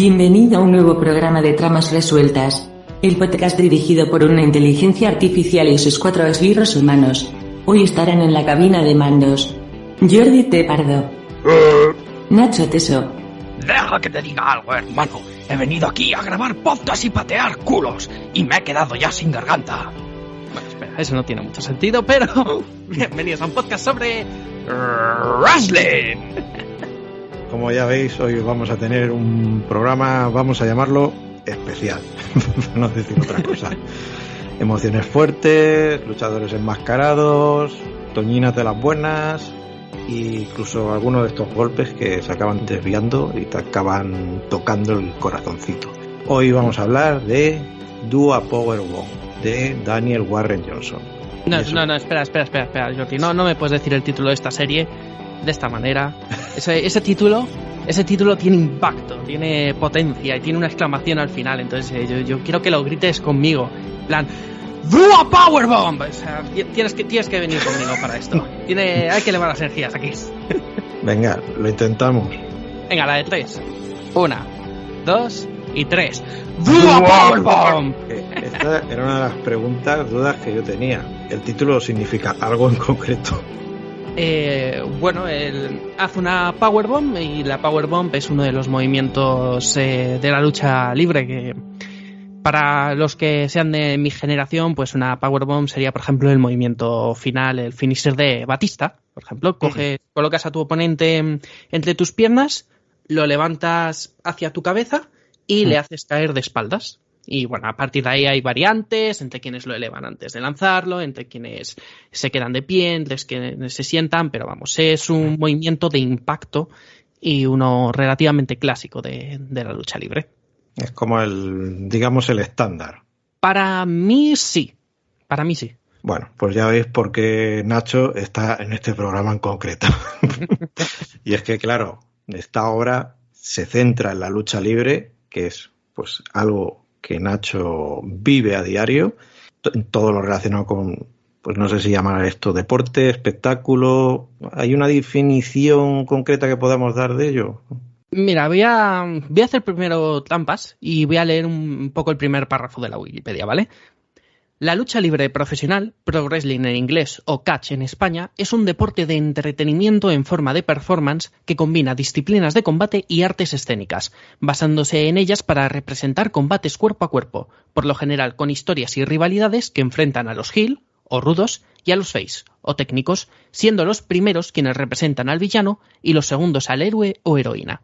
Bienvenido a un nuevo programa de Tramas Resueltas, el podcast dirigido por una inteligencia artificial y sus 4 esbirros humanos. Hoy estarán en la cabina de mandos Jordi T. Pardo, Nacho Teso. Deja que te diga algo, hermano. He venido aquí a grabar podcast y patear culos, y me he quedado ya sin garganta. Bueno, espera, eso no tiene mucho sentido, pero bienvenidos a un podcast sobre wrestling. Como ya veis, hoy vamos a tener un programa, vamos a llamarlo especial, no decir otra cosa. Emociones fuertes, luchadores enmascarados, toñinas de las buenas, e incluso algunos de estos golpes que se acaban desviando y te acaban tocando el corazoncito. Hoy vamos a hablar de Do a Powerbomb, de Daniel Warren Johnson. No, espera, Jordi. No me puedes decir el título de esta serie de esta manera. Ese título tiene impacto, tiene potencia y tiene una exclamación al final. Entonces yo quiero que lo grites conmigo. En plan, ¡Do a Powerbomb! O sea, tienes que venir conmigo para esto. Hay que elevar las energías aquí. Venga, lo intentamos. Venga, la de 3. 1, 2 y 3. ¡Do a Powerbomb! Esta era una de las dudas que yo tenía. ¿El título significa algo en concreto? Hace una Powerbomb, y la Powerbomb es uno de los movimientos de la lucha libre que, para los que sean de mi generación, pues una Powerbomb sería, por ejemplo, el movimiento final, el finisher de Batista. Por ejemplo, colocas a tu oponente entre tus piernas, lo levantas hacia tu cabeza y le haces caer de espaldas. Y bueno, a partir de ahí hay variantes entre quienes lo elevan antes de lanzarlo, entre quienes se quedan de pie, entre quienes se sientan, pero vamos, es un movimiento de impacto y uno relativamente clásico de la lucha libre. Es como el estándar. Para mí sí. Bueno, pues ya veis por qué Nacho está en este programa en concreto. Y es que, claro, esta obra se centra en la lucha libre, que es pues algo que Nacho vive a diario, en todo lo relacionado con, pues no sé si llamar esto deporte, espectáculo. ¿Hay una definición concreta que podamos dar de ello? Mira, voy a hacer primero trampas y voy a leer un poco el primer párrafo de la Wikipedia, ¿vale? La lucha libre profesional, pro wrestling en inglés o catch en España, es un deporte de entretenimiento en forma de performance que combina disciplinas de combate y artes escénicas, basándose en ellas para representar combates cuerpo a cuerpo, por lo general con historias y rivalidades que enfrentan a los heel o rudos y a los face o técnicos, siendo los primeros quienes representan al villano y los segundos al héroe o heroína.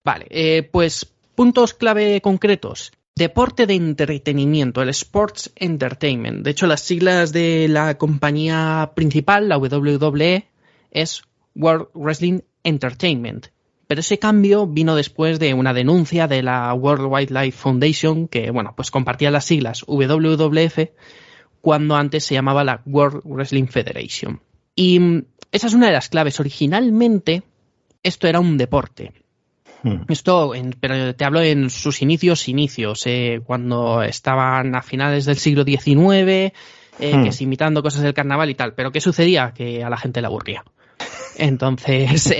Vale, pues puntos clave concretos. Deporte de entretenimiento, el Sports Entertainment. De hecho, las siglas de la compañía principal, la WWE, es World Wrestling Entertainment. Pero ese cambio vino después de una denuncia de la World Wildlife Foundation, que, bueno, pues compartía las siglas WWF, cuando antes se llamaba la World Wrestling Federation. Y esa es una de las claves. Originalmente, esto era un deporte. Pero te hablo en sus inicios, cuando estaban a finales del siglo XIX, que es imitando cosas del carnaval y tal. Pero ¿qué sucedía? Que a la gente le aburría. Entonces,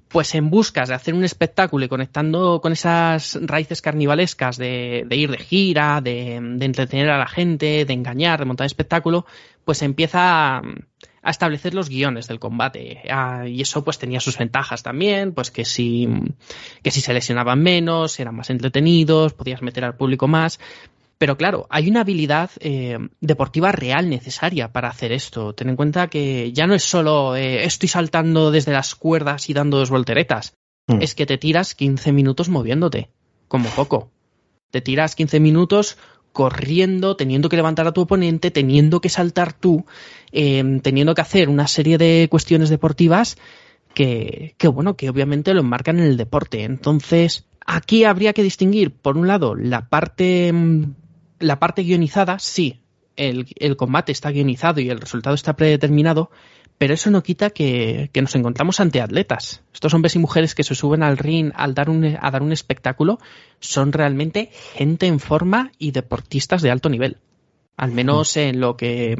pues en buscas de hacer un espectáculo y conectando con esas raíces carnivalescas de ir de gira, de entretener a la gente, de engañar, de montar espectáculo, pues empieza a establecer los guiones del combate. Y eso pues tenía sus ventajas también, pues que si se lesionaban menos, eran más entretenidos, podías meter al público más. Pero claro, hay una habilidad deportiva real necesaria para hacer esto. Ten en cuenta que ya no es solo estoy saltando desde las cuerdas y dando 2 volteretas. Es que te tiras 15 minutos moviéndote, como poco. Te tiras 15 minutos corriendo, teniendo que levantar a tu oponente, teniendo que saltar tú, teniendo que hacer una serie de cuestiones deportivas que obviamente lo enmarcan en el deporte. Entonces, aquí habría que distinguir, por un lado, la parte guionizada. Sí, el combate está guionizado y el resultado está predeterminado, pero eso no quita que nos encontramos ante atletas. Estos hombres y mujeres que se suben al ring a dar un espectáculo son realmente gente en forma y deportistas de alto nivel. Al menos en lo que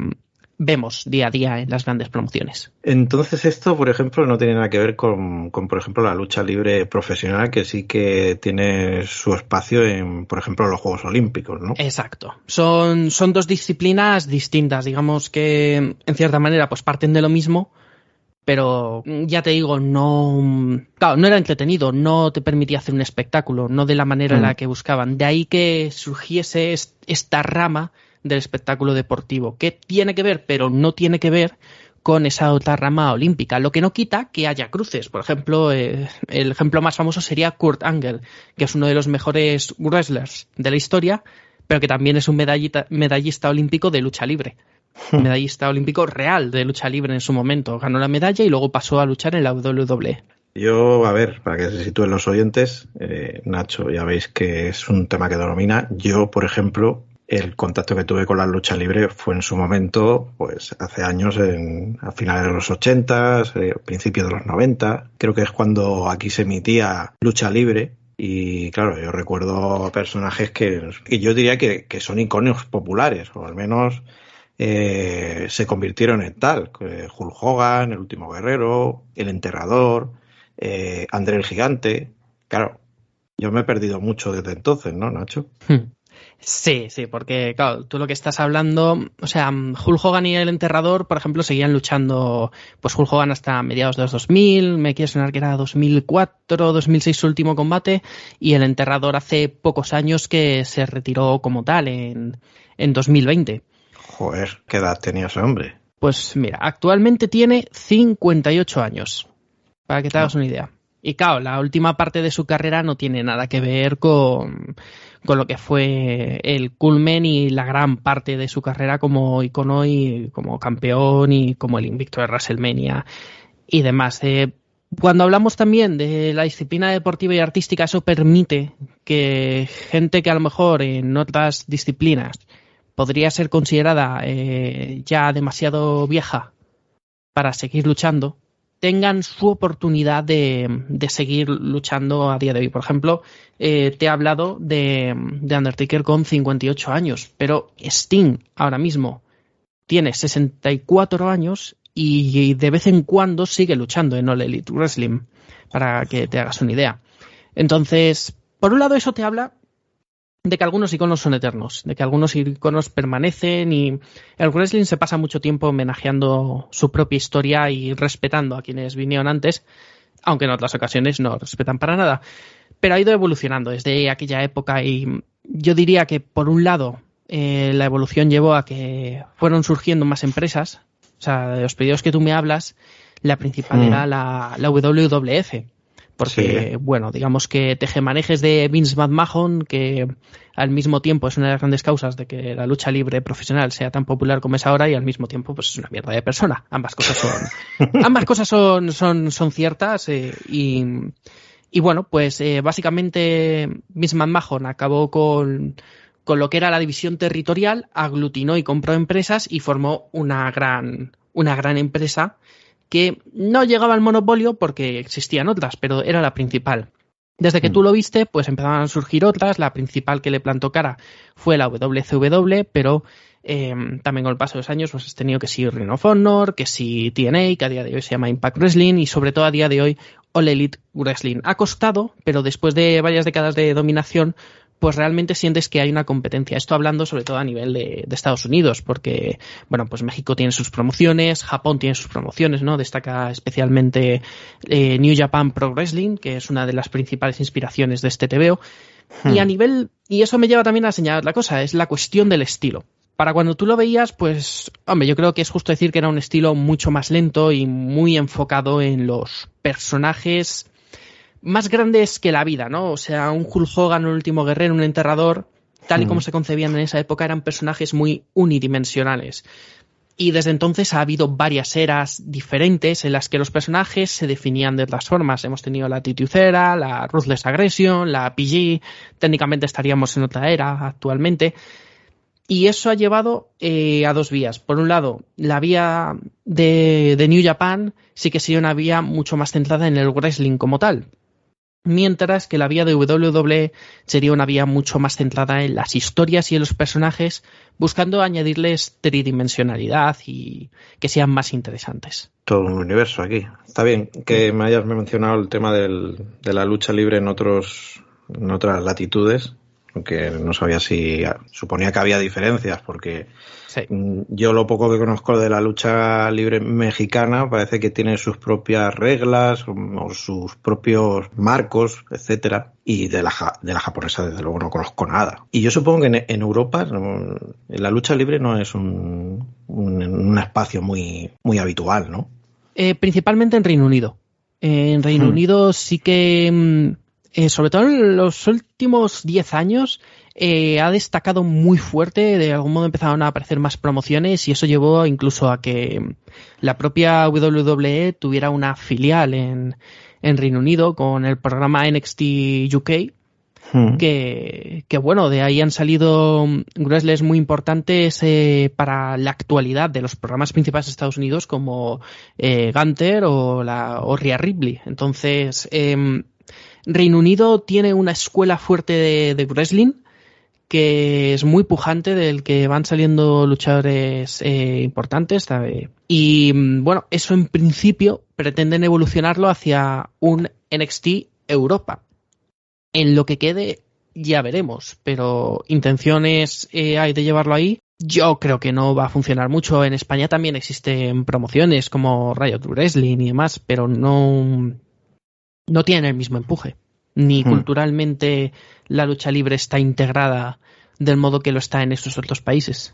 vemos día a día en las grandes promociones. Entonces esto, por ejemplo, no tiene nada que ver con, por ejemplo, la lucha libre profesional, que sí que tiene su espacio en, por ejemplo, los Juegos Olímpicos, ¿no? Exacto. Son dos disciplinas distintas, digamos que en cierta manera pues parten de lo mismo, pero ya te digo, claro, no era entretenido, no te permitía hacer un espectáculo, no de la manera en la que buscaban. De ahí que surgiese esta rama del espectáculo deportivo, que tiene que ver, pero no tiene que ver con esa otra rama olímpica, lo que no quita que haya cruces. Por ejemplo, el ejemplo más famoso sería Kurt Angle, que es uno de los mejores wrestlers de la historia, pero que también es un medallista olímpico de lucha libre. Medallista olímpico real de lucha libre en su momento. Ganó la medalla y luego pasó a luchar en la WWE. Yo, a ver, para que se sitúen los oyentes, Nacho, ya veis que es un tema que domina. Yo, por ejemplo, el contacto que tuve con la lucha libre fue en su momento, pues hace años, a finales de los 80, principios de los 90. Creo que es cuando aquí se emitía lucha libre. Y claro, yo recuerdo personajes que yo diría que son iconos populares, o al menos se convirtieron en tal. Hulk Hogan, el Último Guerrero, el Enterrador, André el Gigante. Claro, yo me he perdido mucho desde entonces, ¿no, Nacho? Sí, porque claro, tú lo que estás hablando, o sea, Hulk Hogan y el Enterrador, por ejemplo, seguían luchando, pues Hulk Hogan hasta mediados de los 2000, me quiere sonar que era 2004, 2006 su último combate, y el Enterrador hace pocos años que se retiró como tal, en 2020. Joder, ¿qué edad tenía ese hombre? Pues mira, actualmente tiene 58 años, para que te hagas una idea. Y claro, la última parte de su carrera no tiene nada que ver con lo que fue el culmen y la gran parte de su carrera como icono y como campeón y como el invicto de WrestleMania y demás. Cuando hablamos también de la disciplina deportiva y artística, eso permite que gente que a lo mejor en otras disciplinas podría ser considerada ya demasiado vieja para seguir luchando, tengan su oportunidad de seguir luchando a día de hoy. Por ejemplo, te he hablado de Undertaker con 58 años, pero Sting ahora mismo tiene 64 años y de vez en cuando sigue luchando en All Elite Wrestling, para que te hagas una idea. Entonces, por un lado eso te habla de que algunos iconos son eternos, de que algunos iconos permanecen, y el wrestling se pasa mucho tiempo homenajeando su propia historia y respetando a quienes vinieron antes, aunque en otras ocasiones no respetan para nada. Pero ha ido evolucionando desde aquella época y yo diría que, por un lado, la evolución llevó a que fueron surgiendo más empresas. O sea, de los periodos que tú me hablas, la principal era la WWF. Porque, bueno, digamos que tejemanejes de Vince McMahon, que al mismo tiempo es una de las grandes causas de que la lucha libre profesional sea tan popular como es ahora, y al mismo tiempo pues es una mierda de persona. Ambas cosas son ciertas, y bueno, pues básicamente Vince McMahon acabó con lo que era la división territorial, aglutinó y compró empresas y formó una gran empresa que no llegaba al monopolio porque existían otras, pero era la principal. Desde que tú lo viste, pues empezaban a surgir otras. La principal que le plantó cara fue la WCW, pero también con el paso de los años pues has tenido que sí Ring of Honor, que sí TNA, que a día de hoy se llama Impact Wrestling, y sobre todo a día de hoy All Elite Wrestling. Ha costado, pero después de varias décadas de dominación, pues realmente sientes que hay una competencia. Esto hablando sobre todo a nivel de Estados Unidos, porque, bueno, pues México tiene sus promociones, Japón tiene sus promociones, ¿no? Destaca especialmente New Japan Pro Wrestling, que es una de las principales inspiraciones de este TVO. Y eso me lleva también a señalar la cosa, es la cuestión del estilo. Para cuando tú lo veías, pues, hombre, yo creo que es justo decir que era un estilo mucho más lento y muy enfocado en los personajes más grandes que la vida, ¿no? O sea, un Hulk Hogan, un Último Guerrero, un Enterrador, tal y como se concebían en esa época, eran personajes muy unidimensionales. Y desde entonces ha habido varias eras diferentes en las que los personajes se definían de otras formas. Hemos tenido la Attitude Era, la Ruthless Aggression, la PG, técnicamente estaríamos en otra era actualmente. Y eso ha llevado a dos vías. Por un lado, la vía de New Japan sí que sería una vía mucho más centrada en el wrestling como tal. mientras que la vía de WWE sería una vía mucho más centrada en las historias y en los personajes, buscando añadirles tridimensionalidad y que sean más interesantes. Todo un universo aquí. Está bien que me hayas mencionado el tema de la lucha libre en otras latitudes, aunque no sabía si suponía que había diferencias, porque sí. Yo lo poco que conozco de la lucha libre mexicana parece que tiene sus propias reglas o sus propios marcos, etcétera, y de la japonesa desde luego no conozco nada. Y yo supongo que en Europa la lucha libre no es un espacio muy, muy habitual, ¿no? Principalmente en Reino Unido. En Reino Unido sí que, sobre todo en los últimos 10 años, ha destacado muy fuerte. De algún modo empezaron a aparecer más promociones y eso llevó incluso a que la propia WWE tuviera una filial en Reino Unido con el programa NXT UK. Que bueno, de ahí han salido wrestlers muy importantes para la actualidad de los programas principales de Estados Unidos, como Gunther o Rhea Ripley. Entonces, Reino Unido tiene una escuela fuerte de wrestling que es muy pujante, del que van saliendo luchadores importantes, ¿sabe? Y bueno, eso en principio pretenden evolucionarlo hacia un NXT Europa. En lo que quede ya veremos, pero intenciones hay de llevarlo ahí. Yo creo que no va a funcionar mucho. En España también existen promociones como Riot Wrestling y demás, pero no tienen el mismo empuje. Ni culturalmente la lucha libre está integrada del modo que lo está en estos otros países.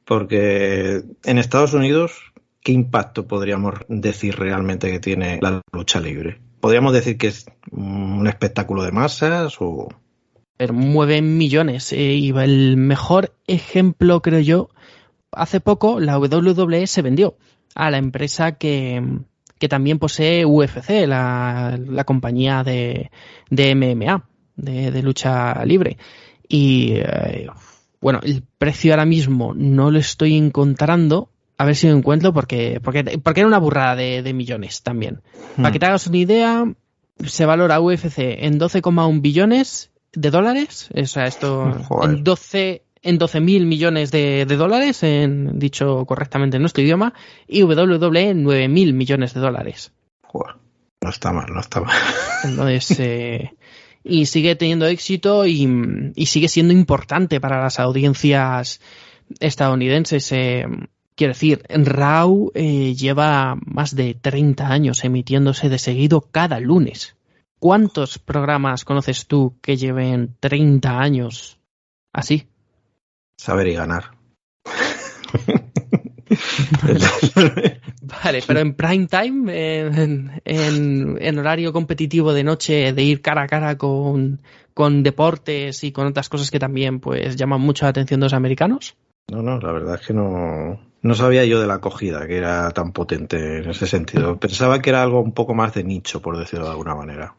Porque en Estados Unidos, ¿qué impacto podríamos decir realmente que tiene la lucha libre? ¿Podríamos decir que es un espectáculo de masas o...? Pero mueven millones. Y el mejor ejemplo, creo yo, hace poco la WWE se vendió a la empresa que también posee UFC, la compañía de MMA, de lucha libre. Y bueno, el precio ahora mismo no lo estoy encontrando. A ver si lo encuentro porque era una burrada de millones también. Para que te hagas una idea, se valora UFC en 12,1 billones de dólares. O sea, esto en 12.000 millones de dólares, dicho correctamente en nuestro idioma, y WWE en 9.000 millones de dólares. Joder, no está mal. Entonces, y sigue teniendo éxito y sigue siendo importante para las audiencias estadounidenses. Quiero decir, Raw lleva más de 30 años emitiéndose de seguido cada lunes. ¿Cuántos programas conoces tú que lleven 30 años así? Saber y ganar. Vale, pero en prime time, en horario competitivo de noche, de ir cara a cara con deportes y con otras cosas que también pues llaman mucho la atención de los americanos. No, la verdad es que no sabía yo de la acogida, que era tan potente en ese sentido. Pensaba que era algo un poco más de nicho, por decirlo de alguna manera.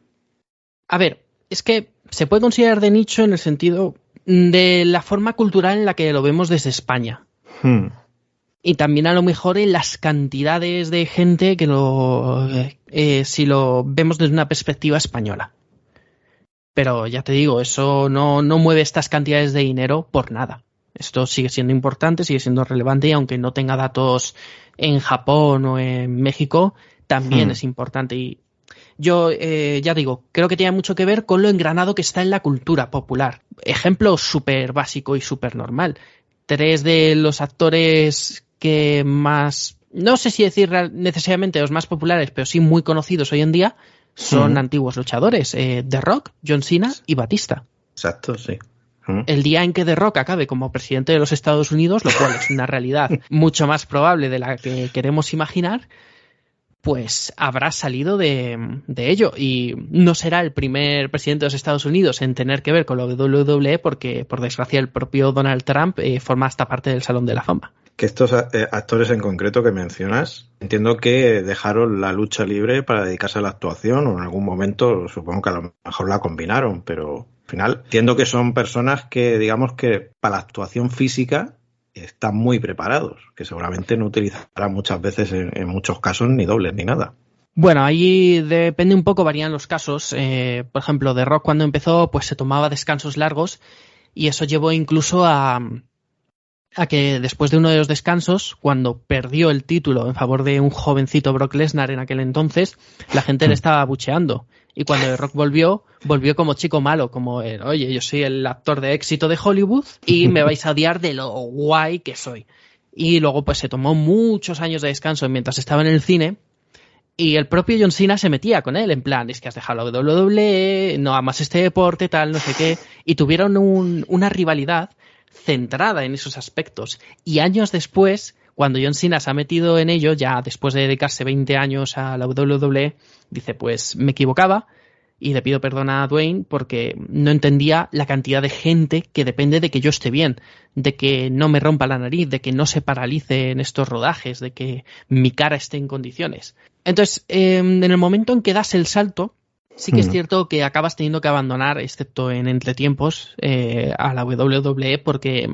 A ver, es que se puede considerar de nicho en el sentido de la forma cultural en la que lo vemos desde España. Y también a lo mejor en las cantidades de gente que si lo vemos desde una perspectiva española. Pero ya te digo, eso no mueve estas cantidades de dinero por nada. Esto sigue siendo importante, sigue siendo relevante, y aunque no tenga datos en Japón o en México, también es importante. Y yo, ya digo, creo que tiene mucho que ver con lo engranado que está en la cultura popular. Ejemplo súper básico y súper normal. 3 de los actores que más, no sé si decir necesariamente los más populares, pero sí muy conocidos hoy en día, son antiguos luchadores. The Rock, John Cena y Batista. Exacto, sí. El día en que The Rock acabe como presidente de los Estados Unidos, lo cual es una realidad mucho más probable de la que queremos imaginar, pues habrá salido de ello. Y no será el primer presidente de los Estados Unidos en tener que ver con la WWE, porque, por desgracia, el propio Donald Trump forma esta parte del Salón de la Fama. Que estos actores en concreto que mencionas, entiendo que dejaron la lucha libre para dedicarse a la actuación, o en algún momento supongo que a lo mejor la combinaron, pero al final entiendo que son personas que, digamos que para la actuación física están muy preparados, que seguramente no utilizarán muchas veces, en muchos casos, ni dobles ni nada. Bueno, ahí depende un poco, varían los casos. Por ejemplo, The Rock cuando empezó, pues se tomaba descansos largos y eso llevó incluso a que después de uno de los descansos, cuando perdió el título en favor de un jovencito Brock Lesnar en aquel entonces, la gente le estaba abucheando. Y cuando The Rock volvió como chico malo, como, oye, yo soy el actor de éxito de Hollywood y me vais a odiar de lo guay que soy. Y luego pues se tomó muchos años de descanso mientras estaba en el cine. Y el propio John Cena se metía con él, en plan, es que has dejado la WWE, no amas este deporte, tal, no sé qué. Y tuvieron una rivalidad centrada en esos aspectos. Y años después, cuando John Cena se ha metido en ello, ya después de dedicarse 20 años a la WWE, dice, pues me equivocaba y le pido perdón a Dwayne porque no entendía la cantidad de gente que depende de que yo esté bien, de que no me rompa la nariz, de que no se paralice en estos rodajes, de que mi cara esté en condiciones. Entonces, en el momento en que das el salto, sí que es cierto que acabas teniendo que abandonar, excepto en entretiempos, a la WWE porque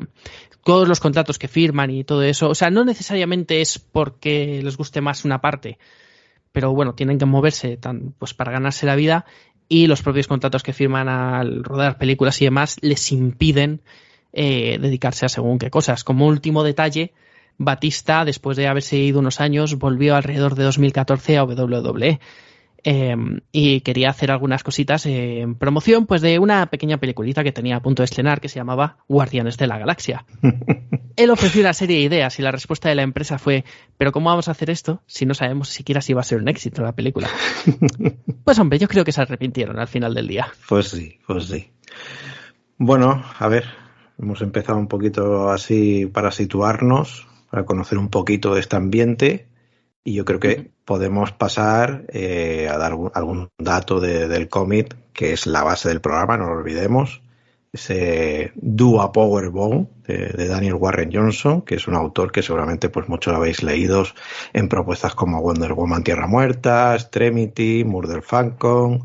todos los contratos que firman y todo eso, o sea, no necesariamente es porque les guste más una parte, pero bueno, tienen que moverse pues para ganarse la vida y los propios contratos que firman al rodar películas y demás les impiden dedicarse a según qué cosas. Como último detalle, Batista, después de haberse ido unos años, volvió alrededor de 2014 a WWE. Y quería hacer algunas cositas en promoción pues de una pequeña peliculita que tenía a punto de estrenar que se llamaba Guardianes de la Galaxia. Él ofreció una serie de ideas y la respuesta de la empresa fue, ¿pero cómo vamos a hacer esto si no sabemos siquiera si va a ser un éxito la película? Pues hombre, yo creo que se arrepintieron al final del día. Pues sí. Bueno, a ver, hemos empezado un poquito así para situarnos, para conocer un poquito de este ambiente. Y yo creo que podemos pasar a dar algún dato del cómic, que es la base del programa, no lo olvidemos. Ese Dua Powerbomb de Daniel Warren Johnson, que es un autor que seguramente pues muchos lo habéis leído en propuestas como Wonder Woman Tierra Muerta, Extremity, Murder Falcon,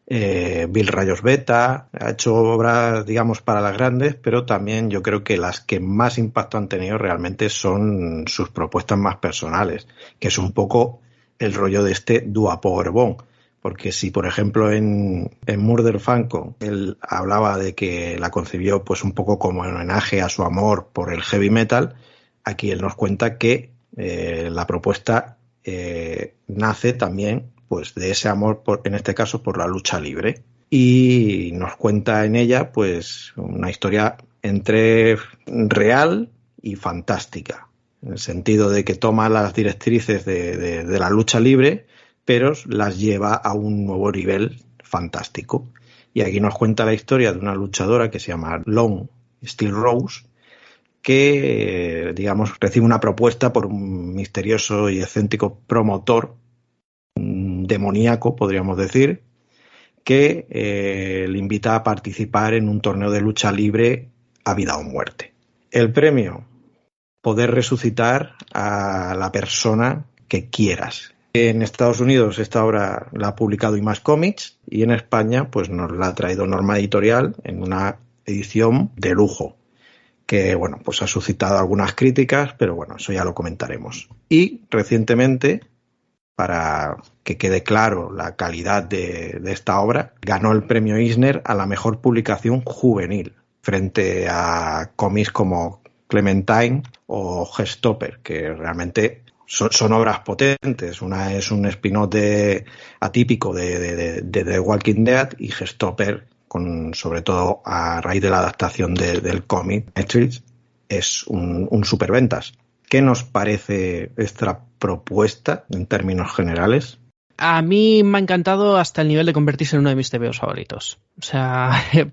Bill Rayos Beta. Ha hecho obras, digamos, para las grandes, pero también yo creo que las que más impacto han tenido realmente son sus propuestas más personales, que es un poco el rollo de este Dua Powerbomb. Porque si, por ejemplo, en Murder Falcon él hablaba de que la concibió pues un poco como homenaje a su amor por el heavy metal, aquí él nos cuenta que la propuesta nace también pues de ese amor, en este caso, por la lucha libre. Y nos cuenta en ella pues una historia entre real y fantástica, en el sentido de que toma las directrices de la lucha libre, pero las lleva a un nuevo nivel fantástico. Y aquí nos cuenta la historia de una luchadora que se llama Long Steel Rose, que, digamos, recibe una propuesta por un misterioso y excéntrico promotor demoníaco, podríamos decir, que le invita a participar en un torneo de lucha libre a vida o muerte. El premio, poder resucitar a la persona que quieras. En Estados Unidos esta obra la ha publicado Image Comics y en España pues nos la ha traído Norma Editorial en una edición de lujo que bueno pues ha suscitado algunas críticas, pero bueno, eso ya lo comentaremos. Y recientemente, para que quede claro la calidad de esta obra, ganó el premio Eisner a la mejor publicación juvenil frente a cómics como Clementine o Gestopper, que realmente son obras potentes. Una es un spin-off atípico de The Walking Dead, y Gestopper, sobre todo a raíz de la adaptación del cómic Netflix, es un superventas. ¿Qué nos parece esta propuesta en términos generales? A mí me ha encantado hasta el nivel de convertirse en uno de mis TVOs favoritos. O sea,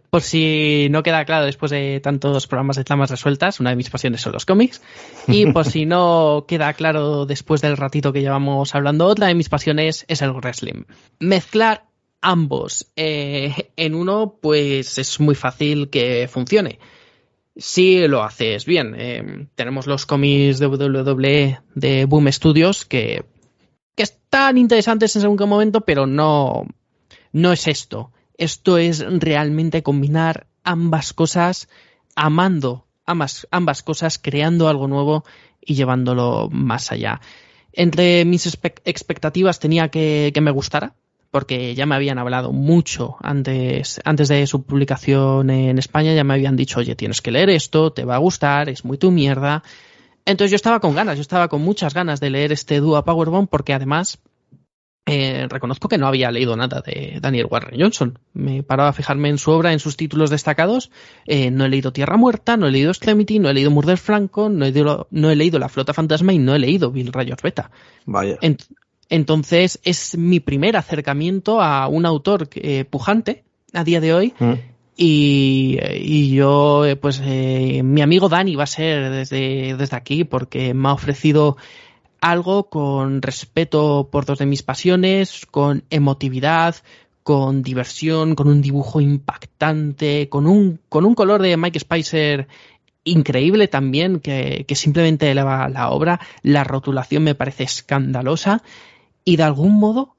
por si no queda claro después de tantos programas de tramas resueltas, una de mis pasiones son los cómics. Y por si no queda claro después del ratito que llevamos hablando, otra de mis pasiones es el wrestling. Mezclar ambos en uno, pues es muy fácil que funcione. Si lo haces bien. Tenemos los cómics de WWE de Boom Studios que están interesantes en según qué momento, pero no es esto. Esto es realmente combinar ambas cosas, amando ambas cosas, creando algo nuevo y llevándolo más allá. Entre mis expectativas tenía que me gustara, porque ya me habían hablado mucho antes de su publicación en España, ya me habían dicho, oye, tienes que leer esto, te va a gustar, es muy tu mierda. Entonces yo estaba con ganas, yo estaba con muchas ganas de leer este Dúo Powerbomb, porque además reconozco que no había leído nada de Daniel Warren Johnson. Me paraba a fijarme en su obra, en sus títulos destacados. No he leído Tierra Muerta, no he leído Extremity, no he leído Murder Franco, no he leído La Flota Fantasma y no he leído Bill Rayos Beta. Vaya. Entonces es mi primer acercamiento a un autor pujante a día de hoy. Y yo, pues mi amigo Dani va a ser desde aquí, porque me ha ofrecido algo con respeto por dos de mis pasiones, con emotividad, con diversión, con un dibujo impactante, con un color de Mike Spicer increíble también, que simplemente eleva la obra. La rotulación me parece escandalosa y de algún modo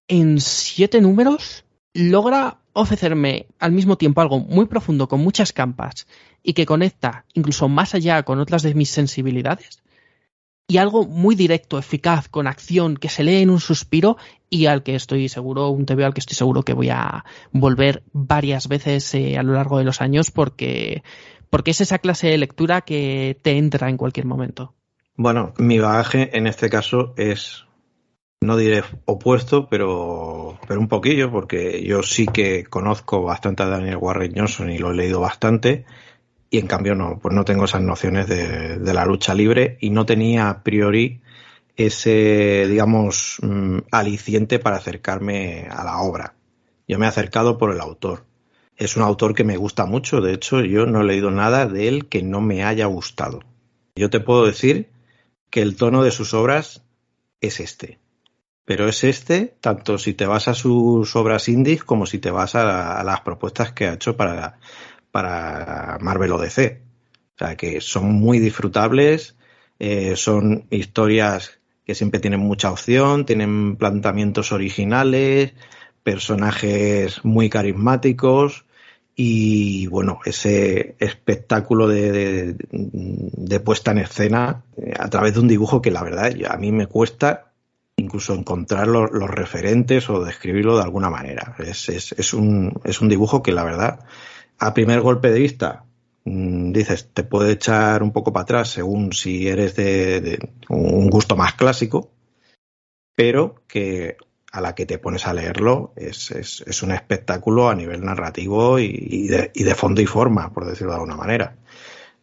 en 7 números logra ofrecerme al mismo tiempo algo muy profundo, con muchas capas y que conecta incluso más allá con otras de mis sensibilidades, y algo muy directo, eficaz, con acción, que se lee en un suspiro y al que estoy seguro, un TVO al que estoy seguro que voy a volver varias veces a lo largo de los años, porque es esa clase de lectura que te entra en cualquier momento. Bueno, mi bagaje en este caso es, no diré opuesto, pero un poquillo, porque yo sí que conozco bastante a Daniel Warren Johnson y lo he leído bastante, y en cambio no tengo esas nociones de la lucha libre, y no tenía a priori ese, digamos, aliciente para acercarme a la obra. Yo me he acercado por el autor. Es un autor que me gusta mucho, de hecho yo no he leído nada de él que no me haya gustado. Yo te puedo decir que el tono de sus obras es este. Pero es este, tanto si te vas a sus obras indies como si te vas a las propuestas que ha hecho para Marvel o DC. O sea, que son muy disfrutables, son historias que siempre tienen mucha opción, tienen planteamientos originales, personajes muy carismáticos y, bueno, ese espectáculo de puesta en escena a través de un dibujo que, la verdad, a mí me cuesta incluso encontrar los referentes o describirlo de alguna manera. Es un dibujo que, la verdad, a primer golpe de vista, dices, te puede echar un poco para atrás según si eres de un gusto más clásico, pero que a la que te pones a leerlo es un espectáculo a nivel narrativo y de fondo y forma, por decirlo de alguna manera.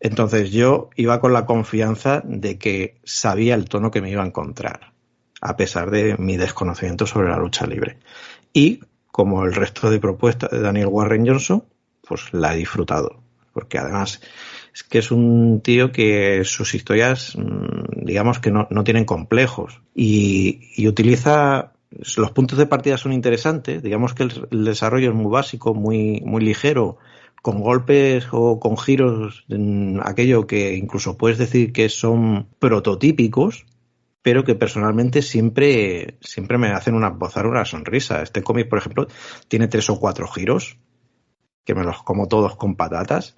Entonces yo iba con la confianza de que sabía el tono que me iba a encontrar, a pesar de mi desconocimiento sobre la lucha libre. Y, como el resto de propuestas de Daniel Warren Johnson, pues la he disfrutado, porque además es que es un tío que sus historias, digamos que no tienen complejos, y utiliza, los puntos de partida son interesantes, digamos que el desarrollo es muy básico, muy ligero, con golpes o con giros, aquello que incluso puedes decir que son prototípicos, pero que personalmente siempre me hacen esbozar una sonrisa. Este cómic, por ejemplo, tiene 3 o 4 giros que me los como todos con patatas,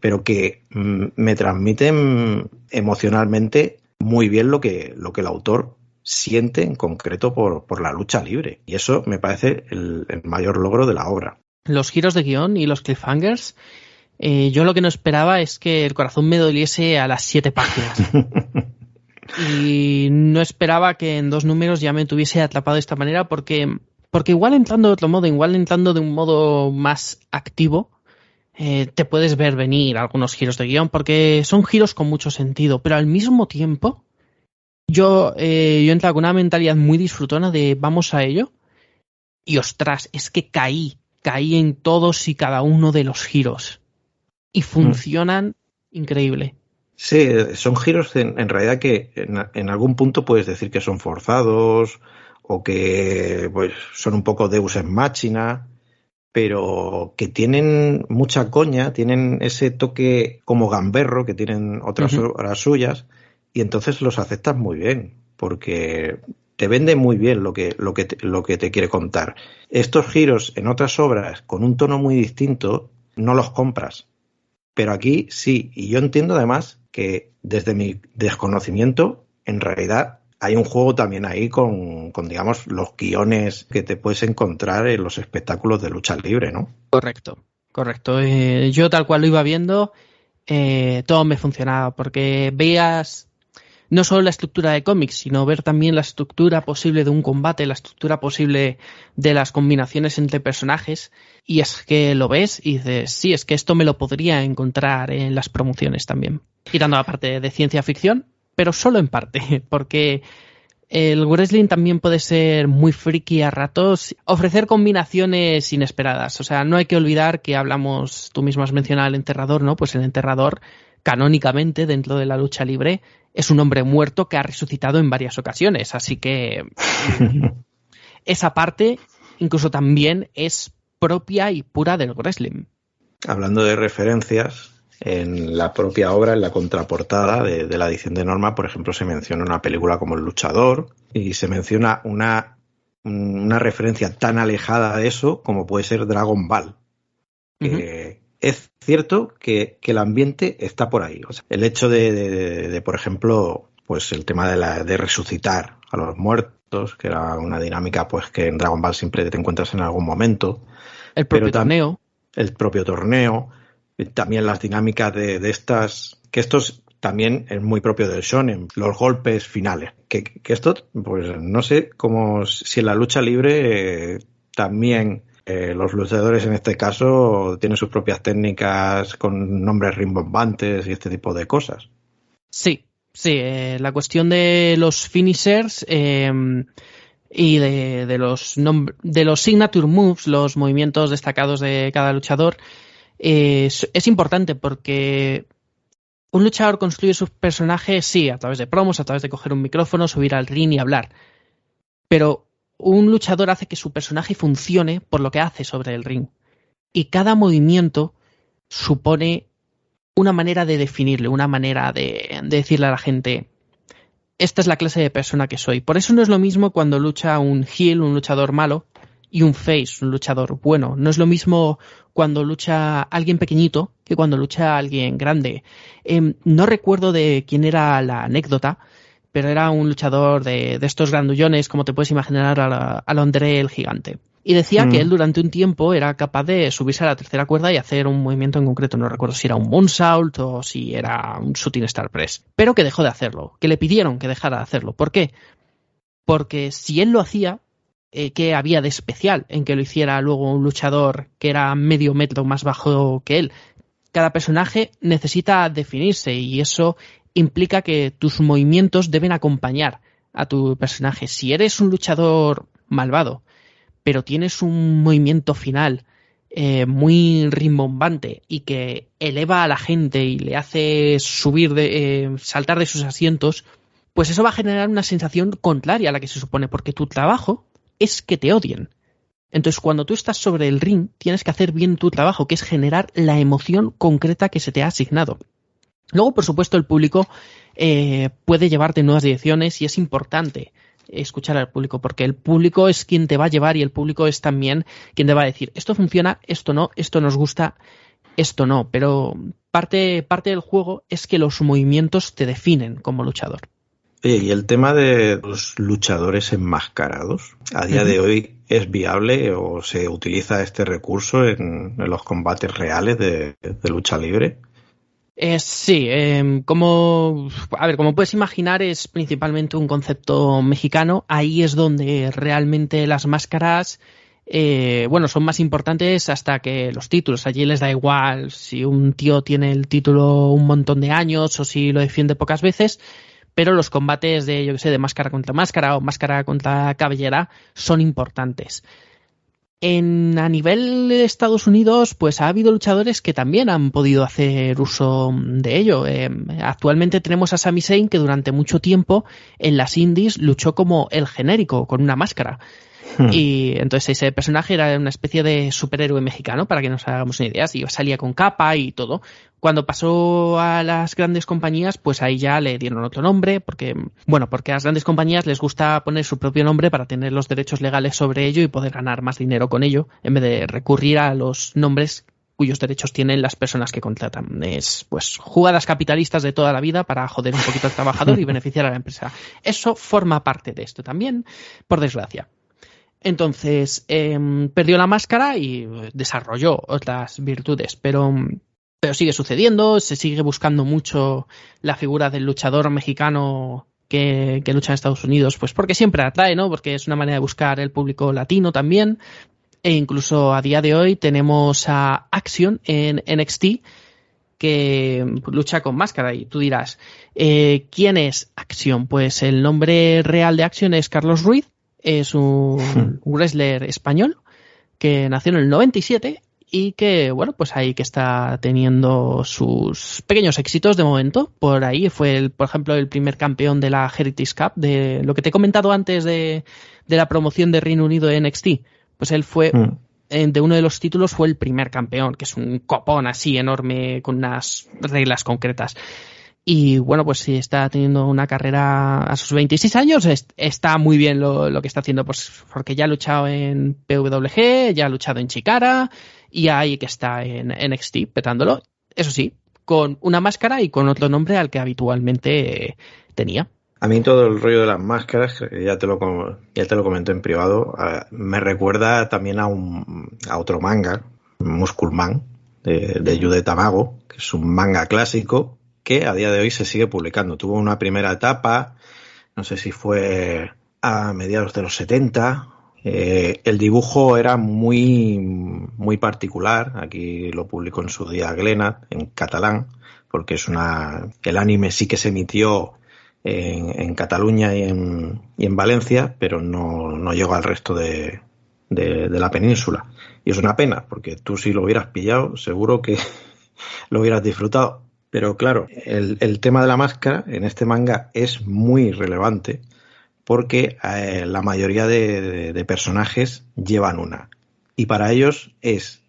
pero que me transmiten emocionalmente muy bien lo que el autor siente en concreto por la lucha libre. Y eso me parece el mayor logro de la obra. Los giros de guión y los cliffhangers, yo lo que no esperaba es que el corazón me doliese a las 7 páginas. Y no esperaba que en 2 números ya me tuviese atrapado de esta manera, porque igual entrando de otro modo, igual entrando de un modo más activo, te puedes ver venir algunos giros de guión, porque son giros con mucho sentido, pero al mismo tiempo yo entraba con una mentalidad muy disfrutona de vamos a ello, y ostras, es que caí en todos y cada uno de los giros y funcionan increíble. Sí, son giros en realidad que en algún punto puedes decir que son forzados o que pues son un poco Deus ex machina, pero que tienen mucha coña, tienen ese toque como gamberro que tienen otras obras suyas, y entonces los aceptas muy bien, porque te vende muy bien lo que te quiere contar. Estos giros en otras obras con un tono muy distinto no los compras, pero aquí sí, y yo entiendo además que desde mi desconocimiento en realidad hay un juego también ahí con, digamos, los guiones que te puedes encontrar en los espectáculos de lucha libre, ¿no? Correcto. Yo tal cual lo iba viendo, todo me funcionaba, porque veías no solo la estructura de cómics, sino ver también la estructura posible de un combate, la estructura posible de las combinaciones entre personajes, y es que lo ves y dices, sí, es que esto me lo podría encontrar en las promociones también. Quitando la parte de ciencia ficción, pero solo en parte, porque el wrestling también puede ser muy friki a ratos, ofrecer combinaciones inesperadas. O sea, no hay que olvidar que hablamos, tú mismo has mencionado el enterrador, ¿no? Pues el enterrador, canónicamente, dentro de la lucha libre, es un hombre muerto que ha resucitado en varias ocasiones. Así que esa parte incluso también es propia y pura del wrestling. Hablando de referencias, en la propia obra, en la contraportada de la edición de Norma, por ejemplo, se menciona una película como El Luchador y se menciona una referencia tan alejada de eso como puede ser Dragon Ball. Es cierto que el ambiente está por ahí. O sea, el hecho de, por ejemplo, pues el tema de resucitar a los muertos, que era una dinámica pues que en Dragon Ball siempre te encuentras en algún momento. El propio torneo. El propio torneo. También las dinámicas de estas, que esto también es muy propio del shonen, los golpes finales. Que esto, pues no sé cómo, si en la lucha libre también los luchadores en este caso tienen sus propias técnicas con nombres rimbombantes y este tipo de cosas. Sí, la cuestión de los finishers y de los signature moves, los movimientos destacados de cada luchador, es importante porque un luchador construye sus personajes, sí, a través de promos, a través de coger un micrófono, subir al ring y hablar. Pero un luchador hace que su personaje funcione por lo que hace sobre el ring. Y cada movimiento supone una manera de definirle, una manera de decirle a la gente, esta es la clase de persona que soy. Por eso no es lo mismo cuando lucha un heel, un luchador malo, y un face, un luchador bueno. No es lo mismo cuando lucha alguien pequeñito que cuando lucha alguien grande. No recuerdo de quién era la anécdota, pero era un luchador de estos grandullones, como te puedes imaginar, al André el gigante. Y decía que él durante un tiempo era capaz de subirse a la tercera cuerda y hacer un movimiento en concreto. No recuerdo si era un moonsault o si era un shooting star press. Pero que dejó de hacerlo, que le pidieron que dejara de hacerlo. ¿Por qué? Porque si él lo hacía, ¿qué había de especial en que lo hiciera luego un luchador que era medio metro más bajo que él? Cada personaje necesita definirse y eso implica que tus movimientos deben acompañar a tu personaje. Si eres un luchador malvado, pero tienes un movimiento final muy rimbombante y que eleva a la gente y le hace saltar de sus asientos, pues eso va a generar una sensación contraria a la que se supone, porque tu trabajo es que te odien. Entonces, cuando tú estás sobre el ring, tienes que hacer bien tu trabajo, que es generar la emoción concreta que se te ha asignado. Luego, por supuesto, el público puede llevarte en nuevas direcciones y es importante escuchar al público, porque el público es quien te va a llevar y el público es también quien te va a decir esto funciona, esto no, esto nos gusta, esto no. Pero parte del juego es que los movimientos te definen como luchador. Oye, y el tema de los luchadores enmascarados, ¿a día de hoy es viable o se utiliza este recurso en los combates reales de lucha libre? Sí, como puedes imaginar, es principalmente un concepto mexicano. Ahí es donde realmente las máscaras son más importantes hasta que los títulos. Allí les da igual si un tío tiene el título un montón de años o si lo defiende pocas veces. Pero los combates de máscara contra máscara o máscara contra cabellera son importantes. A nivel de Estados Unidos, pues ha habido luchadores que también han podido hacer uso de ello. Actualmente tenemos a Sami Zayn, que durante mucho tiempo en las indies luchó como el genérico, con una máscara. Y entonces ese personaje era una especie de superhéroe mexicano, para que nos hagamos una idea, y salía con capa y todo. Cuando pasó a las grandes compañías, pues ahí ya le dieron otro nombre, porque a las grandes compañías les gusta poner su propio nombre para tener los derechos legales sobre ello y poder ganar más dinero con ello, en vez de recurrir a los nombres cuyos derechos tienen las personas que contratan. Es pues jugadas capitalistas de toda la vida para joder un poquito al trabajador y beneficiar a la empresa. Eso forma parte de esto también, por desgracia. Entonces, perdió la máscara y desarrolló otras virtudes, pero sigue sucediendo, se sigue buscando mucho la figura del luchador mexicano que lucha en Estados Unidos, pues porque siempre atrae, ¿no? Porque es una manera de buscar el público latino también. E incluso a día de hoy tenemos a Action en NXT que lucha con máscara. Y tú dirás, ¿quién es Action? Pues el nombre real de Action es Carlos Ruiz. Es un wrestler español que nació en el 97 y que, bueno, pues ahí que está teniendo sus pequeños éxitos de momento. Por ahí fue, por ejemplo, el primer campeón de la Heritage Cup, de lo que te he comentado antes de la promoción de Reino Unido de NXT. Pues él fue, de uno de los títulos, fue el primer campeón, que es un copón así enorme con unas reglas concretas. Y bueno, pues si está teniendo una carrera a sus 26 años, está muy bien lo que está haciendo, pues porque ya ha luchado en PWG, ya ha luchado en Chikara y ahí que está en NXT petándolo. Eso sí, con una máscara y con otro nombre al que habitualmente tenía. A mí todo el rollo de las máscaras, ya te lo comenté en privado, me recuerda también a otro manga, Muscle Man, de Yude Tamago, que es un manga clásico que a día de hoy se sigue publicando. Tuvo una primera etapa, no sé si fue a mediados de los 70. El dibujo era muy, muy particular. Aquí lo publicó en su día Glenat, en catalán, porque el anime sí que se emitió en Cataluña y en Valencia, pero no llegó al resto de la península. Y es una pena, porque tú si lo hubieras pillado, seguro que lo hubieras disfrutado. Pero claro, el tema de la máscara en este manga es muy relevante porque la mayoría de personajes llevan una. Y para ellos es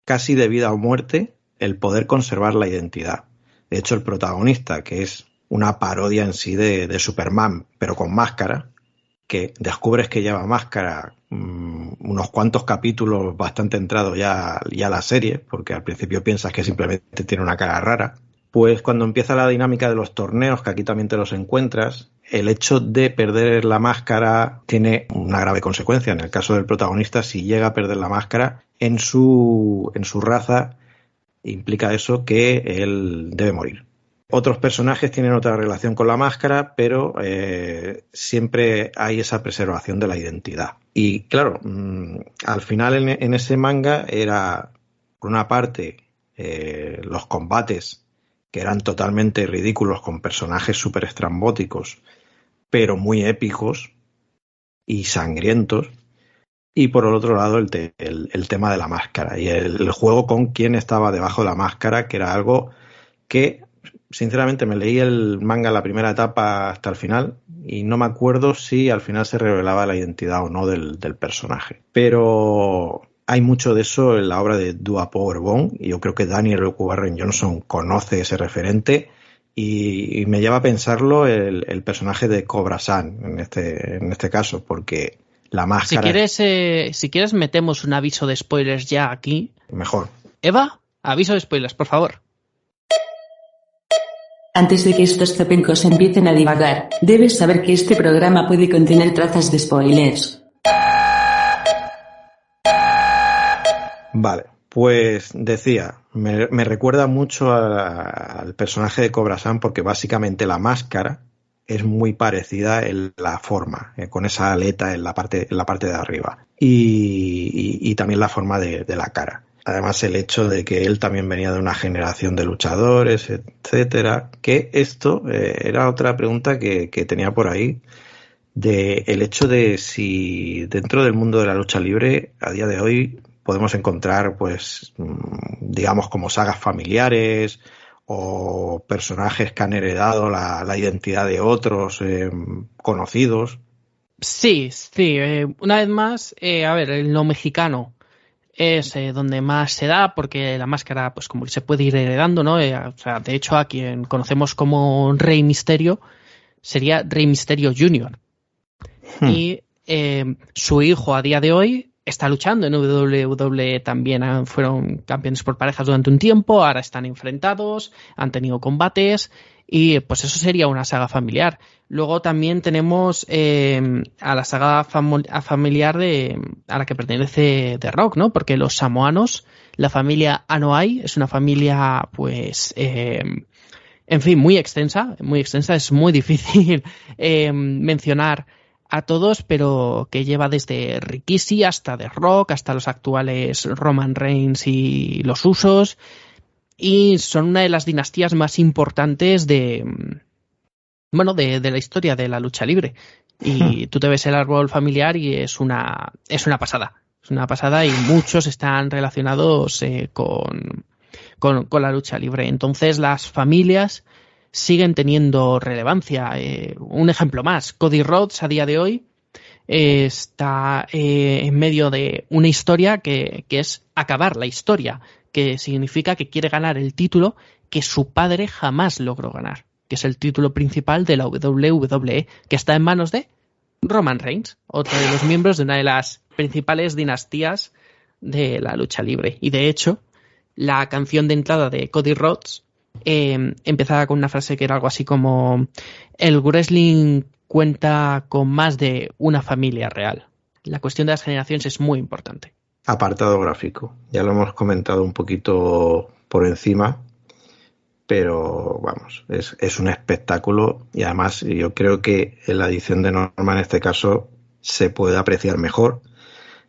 casi de vida o muerte el poder conservar la identidad. De hecho, el protagonista, que es una parodia en sí de Superman, pero con máscara, que descubres que lleva máscara unos cuantos capítulos bastante entrados ya a la serie, porque al principio piensas que simplemente tiene una cara rara. Pues cuando empieza la dinámica de los torneos, que aquí también te los encuentras, el hecho de perder la máscara tiene una grave consecuencia. En el caso del protagonista, si llega a perder la máscara, en su raza implica eso que él debe morir. Otros personajes tienen otra relación con la máscara, pero siempre hay esa preservación de la identidad. Y claro, al final en ese manga era, por una parte, los combates que eran totalmente ridículos con personajes súper estrambóticos, pero muy épicos y sangrientos. Y por el otro lado el tema de la máscara y el juego con quién estaba debajo de la máscara, que era algo que, sinceramente, me leí el manga en la primera etapa hasta el final y no me acuerdo si al final se revelaba la identidad o no del personaje. Pero hay mucho de eso en la obra de Dua Powerbomb y yo creo que Daniel Warren Johnson conoce ese referente y me lleva a pensarlo el personaje de Cobra-San en este caso, porque la máscara... Si quieres metemos un aviso de spoilers ya aquí. Mejor. Eva, aviso de spoilers, por favor. Antes de que estos zapencos empiecen a divagar, debes saber que este programa puede contener trazas de spoilers. Vale, pues decía, me recuerda mucho al personaje de Cobra-San porque básicamente la máscara es muy parecida en la forma, con esa aleta en la parte de arriba y también la forma de la cara. Además, el hecho de que él también venía de una generación de luchadores, etcétera, que esto era otra pregunta que tenía por ahí, de el hecho de si dentro del mundo de la lucha libre a día de hoy podemos encontrar, pues, digamos, como sagas familiares o personajes que han heredado la identidad de otros conocidos. Sí. Una vez más, a ver, en lo mexicano es donde más se da, porque la máscara, pues como se puede ir heredando, ¿no? O sea, de hecho, a quien conocemos como Rey Misterio sería Rey Misterio Jr. Y su hijo a día de hoy está luchando en WWE, también fueron campeones por parejas durante un tiempo, ahora están enfrentados, han tenido combates y pues eso sería una saga familiar. Luego también tenemos a la saga familiar a la que pertenece The Rock, ¿no? Porque los samoanos, la familia Anoa'i, es una familia pues en fin, muy extensa, es muy difícil mencionar a todos, pero que lleva desde Rikishi hasta The Rock, hasta los actuales Roman Reigns y los Usos, y son una de las dinastías más importantes de la historia de la lucha libre. Y tú te ves el árbol familiar y es una pasada. Es una pasada y muchos están relacionados con la lucha libre. Entonces las familias siguen teniendo relevancia. Un ejemplo más, Cody Rhodes a día de hoy está en medio de una historia que es acabar la historia, que significa que quiere ganar el título que su padre jamás logró ganar, que es el título principal de la WWE, que está en manos de Roman Reigns, otro de los miembros de una de las principales dinastías de la lucha libre. Y de hecho, la canción de entrada de Cody Rhodes empezaba con una frase que era algo así como: el wrestling cuenta con más de una familia real. La cuestión de las generaciones es muy importante. Apartado gráfico, ya lo hemos comentado un poquito por encima, pero vamos, es un espectáculo y además yo creo que en la edición de Norma en este caso se puede apreciar mejor.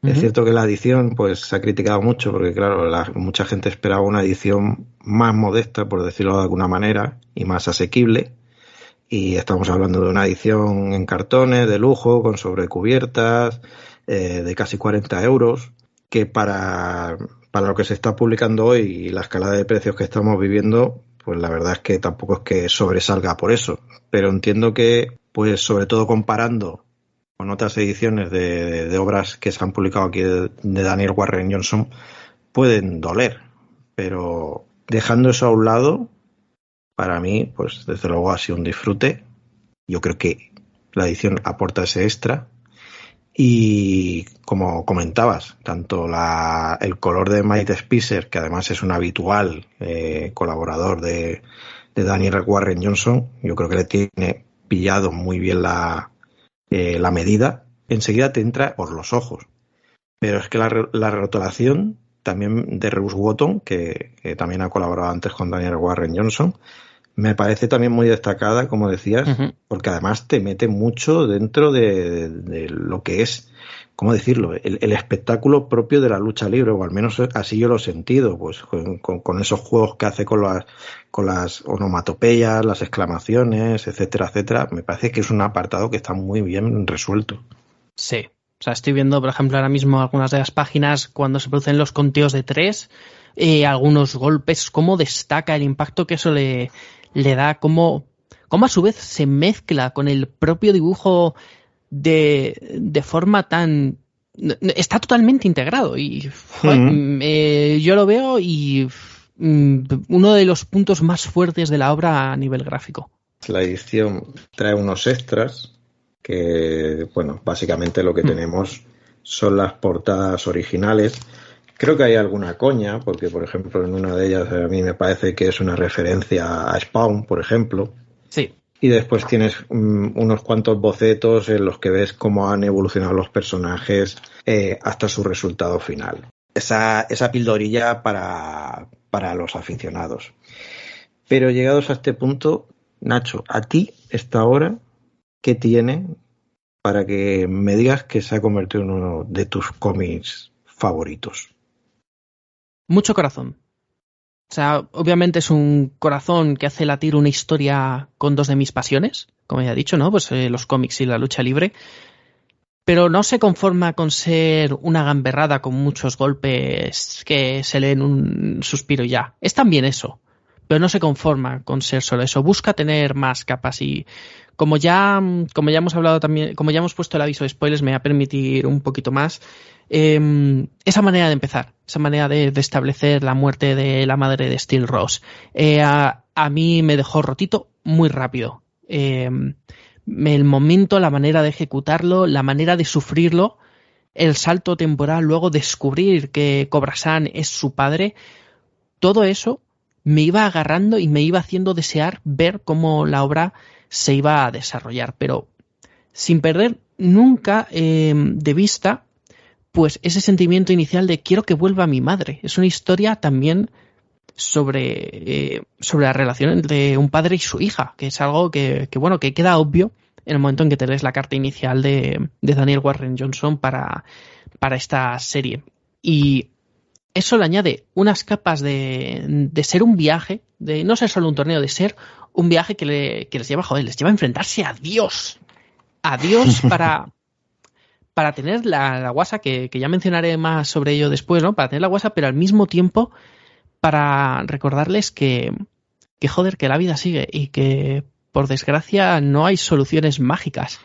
Es cierto que la edición pues se ha criticado mucho porque claro, mucha gente esperaba una edición más modesta, por decirlo de alguna manera, y más asequible, y estamos hablando de una edición en cartones de lujo, con sobrecubiertas, de casi 40 euros, que para lo que se está publicando hoy y la escalada de precios que estamos viviendo, pues la verdad es que tampoco es que sobresalga por eso, pero entiendo que pues sobre todo comparando con otras ediciones de obras que se han publicado aquí de Daniel Warren Johnson, pueden doler. Pero dejando eso a un lado, para mí, pues desde luego ha sido un disfrute. Yo creo que la edición aporta ese extra. Y como comentabas, tanto el color de Mike Spicer, que además es un habitual colaborador de Daniel Warren Johnson, yo creo que le tiene pillado muy bien la medida, enseguida te entra por los ojos. Pero es que la rotulación también de Reus Wotton, que también ha colaborado antes con Daniel Warren Johnson, me parece también muy destacada, como decías, porque además te mete mucho dentro de lo que es, ¿cómo decirlo?, el espectáculo propio de la lucha libre, o al menos así yo lo he sentido, pues con esos juegos que hace con las onomatopeyas, las exclamaciones, etcétera, etcétera. Me parece que es un apartado que está muy bien resuelto. Sí, o sea, estoy viendo, por ejemplo, ahora mismo algunas de las páginas cuando se producen los conteos de 3, algunos golpes, cómo destaca el impacto que eso le da, cómo a su vez se mezcla con el propio dibujo de forma tan... Está totalmente integrado y yo lo veo y uno de los puntos más fuertes de la obra a nivel gráfico. La edición trae unos extras que, bueno, básicamente lo que tenemos son las portadas originales. Creo que hay alguna coña, porque por ejemplo en una de ellas a mí me parece que es una referencia a Spawn, por ejemplo. Sí. Y después tienes unos cuantos bocetos en los que ves cómo han evolucionado los personajes hasta su resultado final. Esa pildorilla para los aficionados. Pero llegados a este punto, Nacho, a ti esta hora, ¿qué tiene para que me digas que se ha convertido en uno de tus cómics favoritos? Mucho corazón. O sea, obviamente es un corazón que hace latir una historia con dos de mis pasiones, como ya he dicho, ¿no? Pues los cómics y la lucha libre. Pero no se conforma con ser una gamberrada con muchos golpes que se leen un suspiro y ya. Es también eso. Pero no se conforma con ser solo eso. Busca tener más capas y como ya hemos hablado también, como ya hemos puesto el aviso de spoilers, me va a permitir un poquito más. Esa manera de empezar, esa manera de establecer la muerte de la madre de Steel Rose, a mí me dejó rotito muy rápido. El momento, la manera de ejecutarlo, la manera de sufrirlo, el salto temporal, luego descubrir que Cobra-San es su padre, todo eso me iba agarrando y me iba haciendo desear ver cómo la obra se iba a desarrollar, pero sin perder nunca de vista pues ese sentimiento inicial de quiero que vuelva mi madre. Es una historia también sobre la relación entre un padre y su hija, que es algo que queda obvio en el momento en que te lees la carta inicial de Daniel Warren Johnson para esta serie. Y eso le añade unas capas de ser un viaje, de no ser solo un torneo, de ser un viaje que les lleva, les lleva a enfrentarse a Dios. A Dios para tener la guasa, que ya mencionaré más sobre ello después, ¿no? Para tener la guasa, pero al mismo tiempo para recordarles que la vida sigue y que, por desgracia, no hay soluciones mágicas.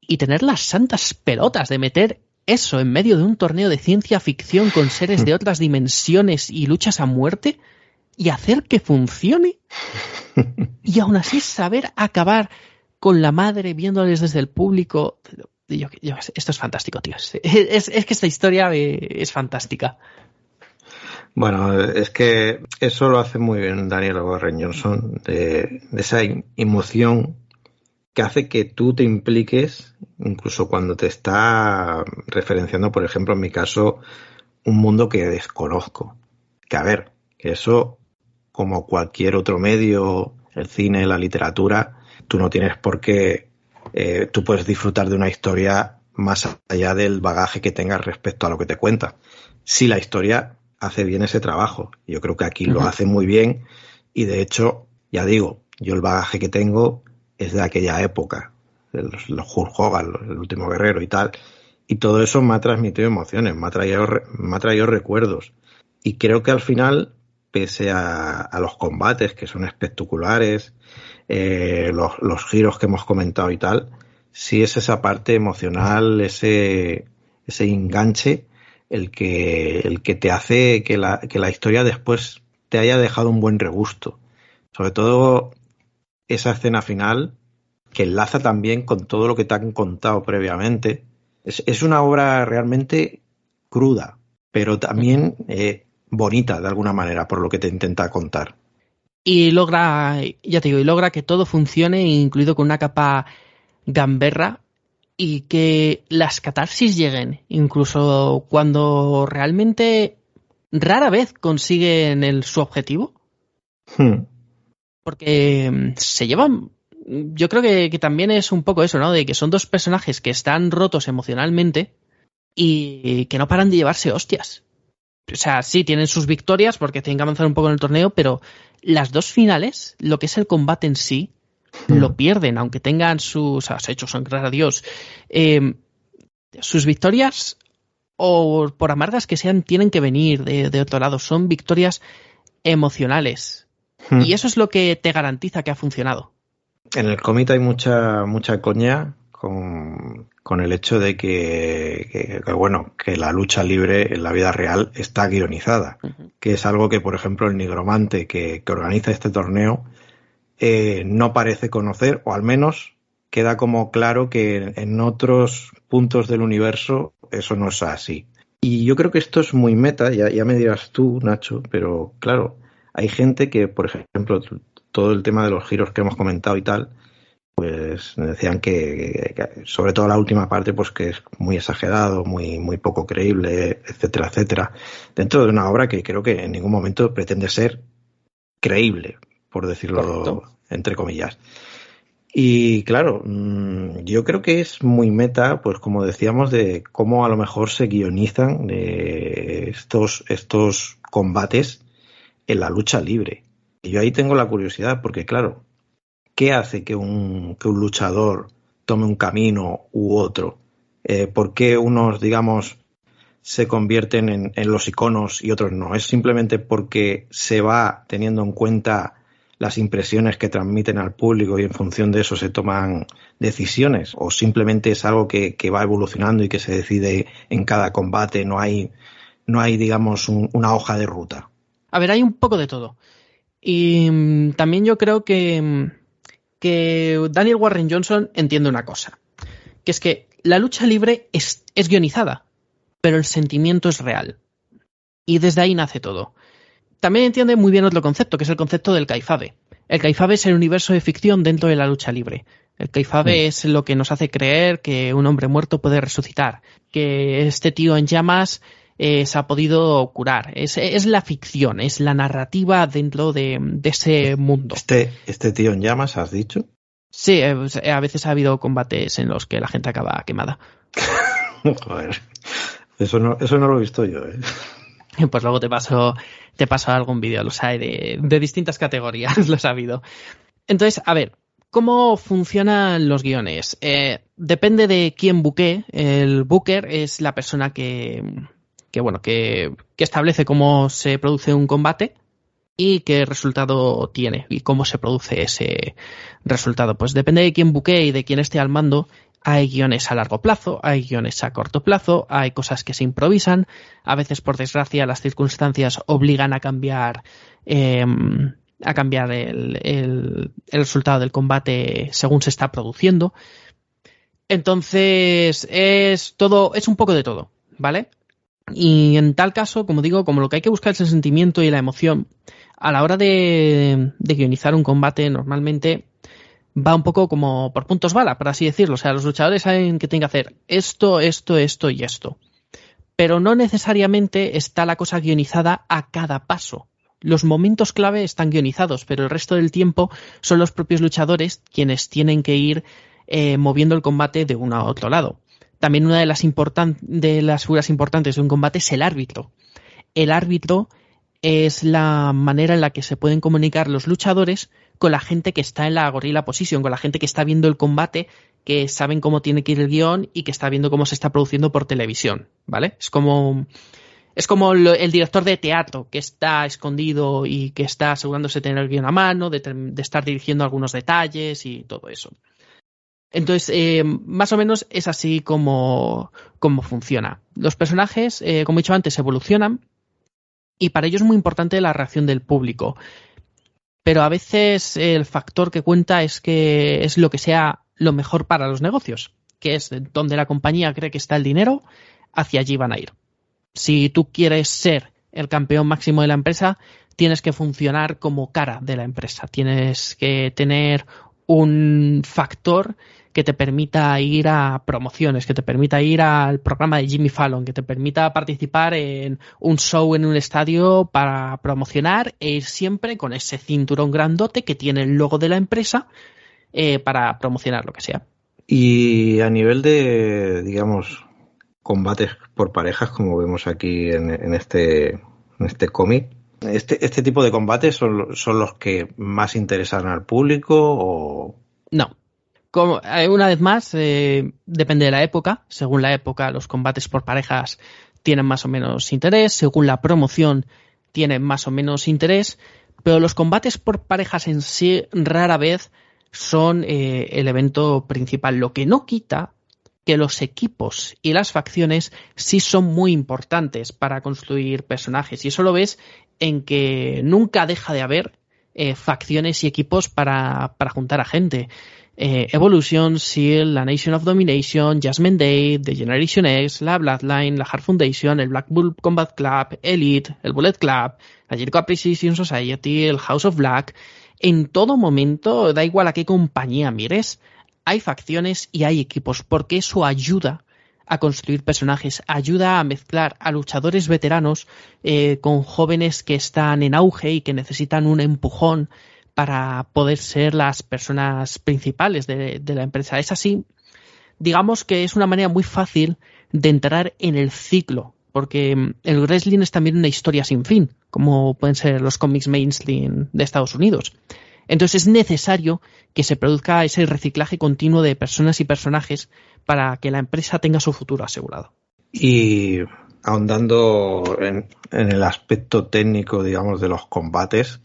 Y tener las santas pelotas de meter eso en medio de un torneo de ciencia ficción con seres de otras dimensiones y luchas a muerte y hacer que funcione. Y aún así saber acabar con la madre viéndoles desde el público. Esto es fantástico, tío. Es que esta historia es fantástica. Bueno, es que eso lo hace muy bien Daniel Warren Johnson, de esa emoción que hace que tú te impliques, incluso cuando te está referenciando, por ejemplo, en mi caso, un mundo que desconozco. Que a ver, que eso, como cualquier otro medio, el cine, la literatura, tú no tienes por qué, tú puedes disfrutar de una historia más allá del bagaje que tengas respecto a lo que te cuenta. Si la historia hace bien ese trabajo. Yo creo que aquí lo hace muy bien y de hecho, ya digo, yo el bagaje que tengo es de aquella época, los Hulk Hogan, el último guerrero y tal, y todo eso me ha transmitido emociones, me ha traído recuerdos y creo que al final, pese a los combates que son espectaculares, los giros que hemos comentado y tal, sí es esa parte emocional, ese enganche el que te hace que la historia después te haya dejado un buen regusto. Sobre todo esa escena final que enlaza también con todo lo que te han contado previamente. Es una obra realmente cruda, pero también bonita de alguna manera por lo que te intenta contar. Y logra que todo funcione, incluido con una capa gamberra, y que las catarsis lleguen, incluso cuando realmente rara vez consiguen su objetivo. Porque se llevan... Yo creo que también es un poco eso, ¿no? De que son dos personajes que están rotos emocionalmente y que no paran de llevarse hostias. O sea, sí, tienen sus victorias porque tienen que avanzar un poco en el torneo, pero las dos finales, lo que es el combate en sí, lo pierden, aunque tengan sus hechos, sangrar a Dios. Sus victorias, o por amargas que sean, tienen que venir de otro lado. Son victorias emocionales. Y eso es lo que te garantiza que ha funcionado. En el cómic hay mucha coña con el hecho de que la lucha libre en la vida real está guionizada. Que es algo que, por ejemplo, el nigromante que organiza este torneo no parece conocer, o al menos queda como claro que en otros puntos del universo eso no es así. Y yo creo que esto es muy meta, ya me dirás tú, Nacho, pero claro, hay gente que, por ejemplo, todo el tema de los giros que hemos comentado y tal, pues decían que sobre todo la última parte, pues que es muy exagerado, muy poco creíble, etcétera, etcétera, dentro de una obra que creo que en ningún momento pretende ser creíble, por decirlo correcto, entre comillas. Y claro, yo creo que es muy meta, pues como decíamos, de cómo a lo mejor se guionizan estos combates en la lucha libre. Y yo ahí tengo la curiosidad, porque claro, ¿qué hace que un luchador tome un camino u otro? ¿Por qué unos, digamos, se convierten en los iconos y otros no? ¿Es simplemente porque se va teniendo en cuenta las impresiones que transmiten al público y en función de eso se toman decisiones? ¿O simplemente es algo que va evolucionando y que se decide en cada combate? No hay digamos, una hoja de ruta. A ver, hay un poco de todo. Y también yo creo que Daniel Warren Johnson entiende una cosa. que es que la lucha libre es guionizada, pero el sentimiento es real. Y desde ahí nace todo. También entiende muy bien otro concepto, que es el concepto del kayfabe. El kayfabe es el universo de ficción dentro de la lucha libre. El kayfabe es lo que nos hace creer que un hombre muerto puede resucitar, que este tío en llamas se ha podido curar. Es la ficción, es la narrativa dentro de ese mundo. ¿Este tío en llamas has dicho? Sí, a veces ha habido combates en los que la gente acaba quemada. Joder, eso no lo he visto yo, ¿eh? Pues luego te paso algún vídeo, los hay de distintas categorías, los ha habido. Entonces, a ver, ¿cómo funcionan los guiones? Depende de quién buquee. El booker es la persona que establece cómo se produce un combate y qué resultado tiene y cómo se produce ese resultado. Pues depende de quién buquee y de quién esté al mando. Hay guiones a largo plazo, hay guiones a corto plazo, hay cosas que se improvisan. A veces, por desgracia, las circunstancias obligan a cambiar el resultado del combate según se está produciendo. Entonces, es un poco de todo, ¿vale? Y en tal caso, como digo, como lo que hay que buscar es el sentimiento y la emoción, a la hora de guionizar un combate, normalmente va un poco como por puntos bala, por así decirlo. O sea, los luchadores saben que tienen que hacer esto y esto. Pero no necesariamente está la cosa guionizada a cada paso. Los momentos clave están guionizados, pero el resto del tiempo son los propios luchadores quienes tienen que ir moviendo el combate de uno a otro lado. También una de las figuras importantes de un combate es el árbitro. El árbitro es la manera en la que se pueden comunicar los luchadores con la gente que está en la gorilla position, con la gente que está viendo el combate, que saben cómo tiene que ir el guión y que está viendo cómo se está produciendo por televisión, ¿vale? Es como el director de teatro que está escondido y que está asegurándose de tener el guión a mano, de estar dirigiendo algunos detalles y todo eso. Entonces, más o menos es así como funciona. Los personajes, como he dicho antes, evolucionan y para ello es muy importante la reacción del público. Pero a veces el factor que cuenta es que es lo que sea lo mejor para los negocios, que es donde la compañía cree que está el dinero, hacia allí van a ir. Si tú quieres ser el campeón máximo de la empresa, tienes que funcionar como cara de la empresa. Tienes que tener un factor que te permita ir a promociones, que te permita ir al programa de Jimmy Fallon, que te permita participar en un show en un estadio para promocionar e ir siempre con ese cinturón grandote que tiene el logo de la empresa para promocionar lo que sea. Y a nivel de, digamos, combates por parejas, como vemos aquí en este cómic, ¿este tipo de combates son los que más interesan al público o...? No. Una vez más, depende de la época. Según la época, los combates por parejas tienen más o menos interés. Según la promoción, tienen más o menos interés. Pero los combates por parejas en sí rara vez son el evento principal. Lo que no quita que los equipos y las facciones sí son muy importantes para construir personajes. Y eso lo ves en que nunca deja de haber facciones y equipos para juntar a gente. Evolution, Seal, la Nation of Domination, Judgment Day, The Generation X, la Bloodline, la Hart Foundation, el Black Bull Combat Club, Elite, el Bullet Club, la Jericho Appreciation Society, el House of Black. En todo momento, da igual a qué compañía mires, hay facciones y hay equipos, porque eso ayuda a construir personajes, ayuda a mezclar a luchadores veteranos con jóvenes que están en auge y que necesitan un empujón para poder ser las personas principales de la empresa. Es así, digamos que es una manera muy fácil de entrar en el ciclo, porque el wrestling es también una historia sin fin, como pueden ser los cómics mainstream de Estados Unidos. Entonces es necesario que se produzca ese reciclaje continuo de personas y personajes para que la empresa tenga su futuro asegurado. Y ahondando en el aspecto técnico, digamos, de los combates,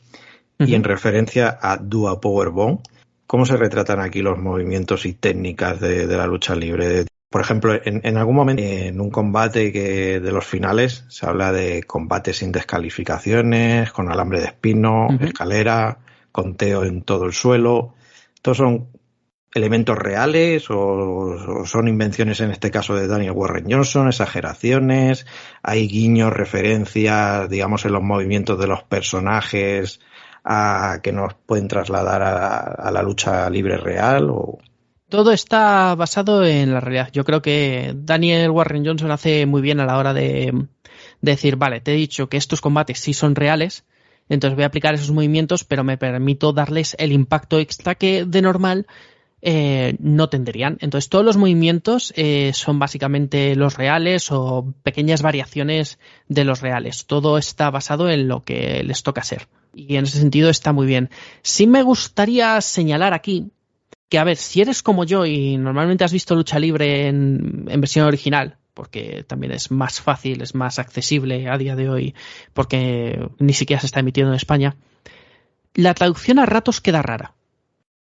y en referencia a Dua Powerbomb, ¿cómo se retratan aquí los movimientos y técnicas de la lucha libre? Por ejemplo, en algún momento, en un combate de los finales, se habla de combates sin descalificaciones, con alambre de espino, escalera, conteo en todo el suelo. Estos son elementos reales o son invenciones en este caso de Daniel Warren Johnson, exageraciones, hay guiños, referencias, digamos, en los movimientos de los personajes que nos pueden trasladar a la lucha libre real o... Todo está basado en la realidad. Yo creo que Daniel Warren Johnson hace muy bien a la hora de decir, vale, te he dicho que estos combates sí son reales, entonces voy a aplicar esos movimientos, pero me permito darles el impacto extra que de normal no tendrían. Entonces todos los movimientos son básicamente los reales o pequeñas variaciones de los reales. Todo está basado en lo que les toca ser. Y en ese sentido está muy bien. Sí me gustaría señalar aquí que, a ver, si eres como yo y normalmente has visto lucha libre en versión original, porque también es más fácil, es más accesible a día de hoy, porque ni siquiera se está emitiendo en España, la traducción a ratos queda rara.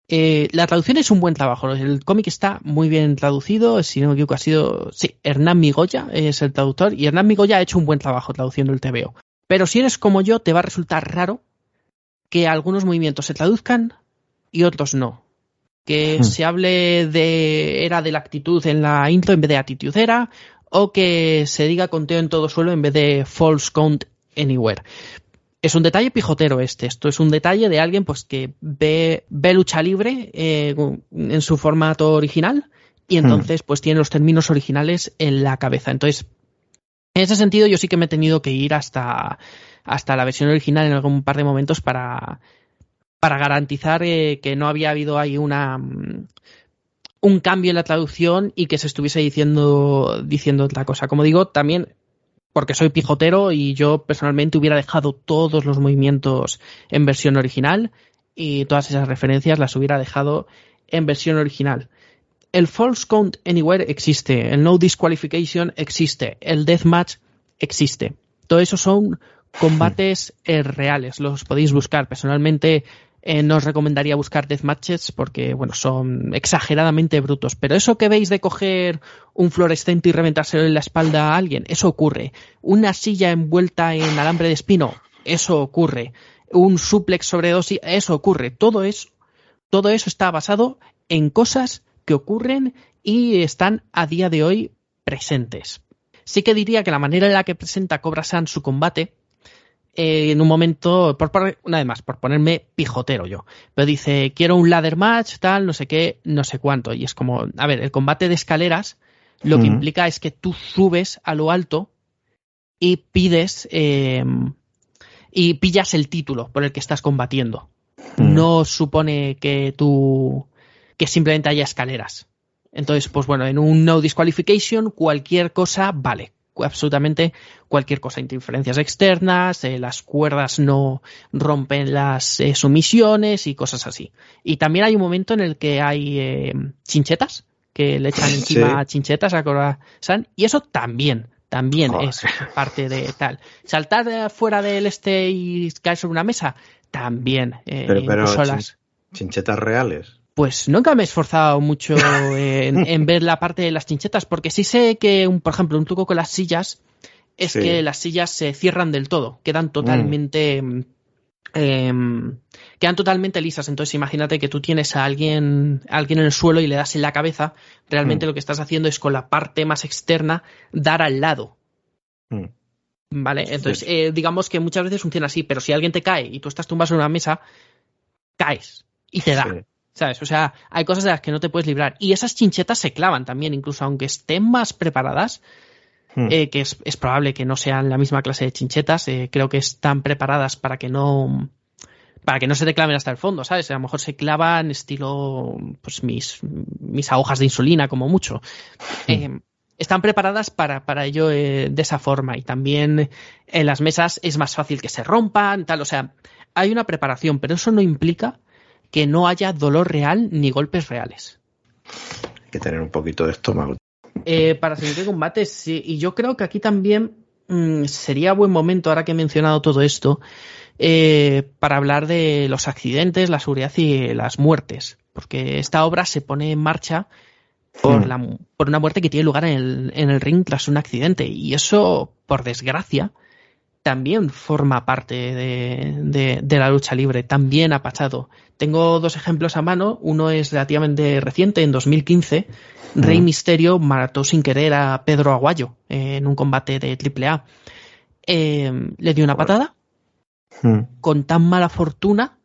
La traducción es un buen trabajo, el cómic está muy bien traducido, si no me equivoco ha sido, sí, Hernán Migoya es el traductor, y Hernán Migoya ha hecho un buen trabajo traduciendo el TVO. Pero si eres como yo, te va a resultar raro que algunos movimientos se traduzcan y otros no. Que se hable de era de la actitud en la intro en vez de attitude era, o que se diga conteo en todo suelo en vez de false count anywhere. Es un detalle pijotero esto es un detalle de alguien pues que ve lucha libre en su formato original y entonces pues tiene los términos originales en la cabeza. Entonces, en ese sentido yo sí que me he tenido que ir hasta la versión original en algún par de momentos para garantizar que no había habido ahí un cambio en la traducción y que se estuviese diciendo otra cosa. Como digo, también porque soy pijotero y yo personalmente hubiera dejado todos los movimientos en versión original y todas esas referencias las hubiera dejado en versión original. El false count anywhere existe, el no disqualification existe, el deathmatch existe. Todo eso son combates reales, los podéis buscar. Personalmente no os recomendaría buscar deathmatches porque, bueno, son exageradamente brutos. Pero eso que veis de coger un fluorescente y reventárselo en la espalda a alguien, eso ocurre. Una silla envuelta en alambre de espino, eso ocurre. Un suplex sobre dos, eso ocurre. Todo eso está basado en cosas que ocurren y están a día de hoy presentes. Sí que diría que la manera en la que presenta Cobra San su combate, en un momento, por ponerme pijotero yo, pero dice, quiero un ladder match, tal, no sé qué, no sé cuánto, y es como, a ver, el combate de escaleras lo que implica es que tú subes a lo alto y pides y pillas el título por el que estás combatiendo. No supone que simplemente haya escaleras. Entonces, pues bueno, en un no disqualification cualquier cosa vale. Absolutamente cualquier cosa, interferencias externas, las cuerdas no rompen las sumisiones y cosas así. Y también hay un momento en el que hay chinchetas, que le echan encima chinchetas a Cobra San, y eso también es parte de tal. Saltar fuera del y caer sobre una mesa, también. Pero chinchetas reales. Pues nunca me he esforzado mucho en ver la parte de las chinchetas, porque sí sé que, por ejemplo, un truco con las sillas es que las sillas se cierran del todo, quedan totalmente lisas. Entonces imagínate que tú tienes a alguien en el suelo y le das en la cabeza, realmente lo que estás haciendo es con la parte más externa dar al lado. ¿Vale? Entonces digamos que muchas veces funciona así, pero si alguien te cae y tú estás tumbado en una mesa, caes y te da. Sí. ¿Sabes? O sea, hay cosas de las que no te puedes librar. Y esas chinchetas se clavan también, incluso aunque estén más preparadas, que es probable que no sean la misma clase de chinchetas. Creo que están preparadas para que no se te claven hasta el fondo, ¿sabes? A lo mejor se clavan estilo pues mis agujas de insulina, como mucho. Están preparadas para ello de esa forma. Y también en las mesas es más fácil que se rompan, tal. O sea, hay una preparación, pero eso no implica que no haya dolor real ni golpes reales. Hay que tener un poquito de estómago. Para seguir el combate, sí. Y yo creo que aquí también sería buen momento, ahora que he mencionado todo esto, para hablar de los accidentes, la seguridad y las muertes. Porque esta obra se pone en marcha por una muerte que tiene lugar en el ring tras un accidente. Y eso, por desgracia, también forma parte de la lucha libre, también ha pasado. Tengo 2 ejemplos a mano, uno es relativamente reciente, en 2015, Rey Mysterio mató sin querer a Pedro Aguayo en un combate de AAA. Le dio una patada con tan mala fortuna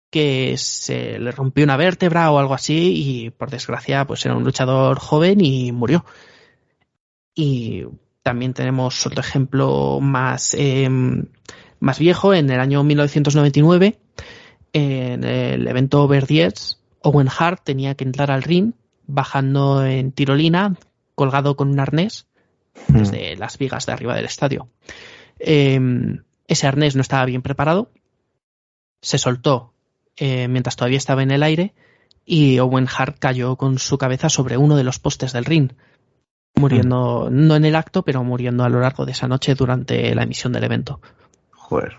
que se le rompió una vértebra o algo así y por desgracia pues era un luchador joven y murió. Y también tenemos otro ejemplo más viejo, en el año 1999, en el evento Over 10, Owen Hart tenía que entrar al ring bajando en tirolina, colgado con un arnés desde las vigas de arriba del estadio. Ese arnés no estaba bien preparado, se soltó mientras todavía estaba en el aire y Owen Hart cayó con su cabeza sobre uno de los postes del ring, muriendo no en el acto, pero muriendo a lo largo de esa noche durante la emisión del evento. Joder.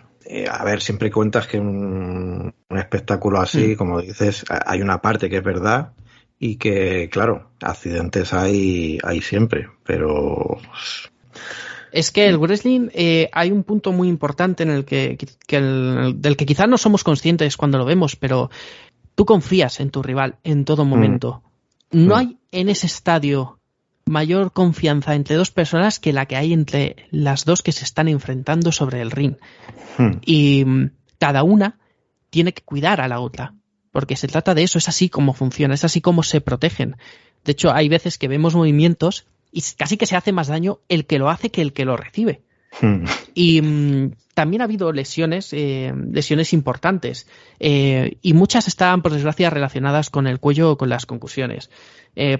A ver, siempre cuentas que un espectáculo así, como dices, hay una parte que es verdad y que, claro, accidentes hay siempre, pero... Es que el wrestling hay un punto muy importante en el del que quizás no somos conscientes cuando lo vemos, pero tú confías en tu rival en todo momento. No hay en ese estadio mayor confianza entre 2 personas que la que hay entre las 2 que se están enfrentando sobre el ring. Y cada una tiene que cuidar a la otra, porque se trata de eso, es así como funciona, es así como se protegen. De hecho, hay veces que vemos movimientos y casi que se hace más daño el que lo hace que el que lo recibe. Y también ha habido lesiones importantes, y muchas estaban, por desgracia, relacionadas con el cuello o con las concusiones.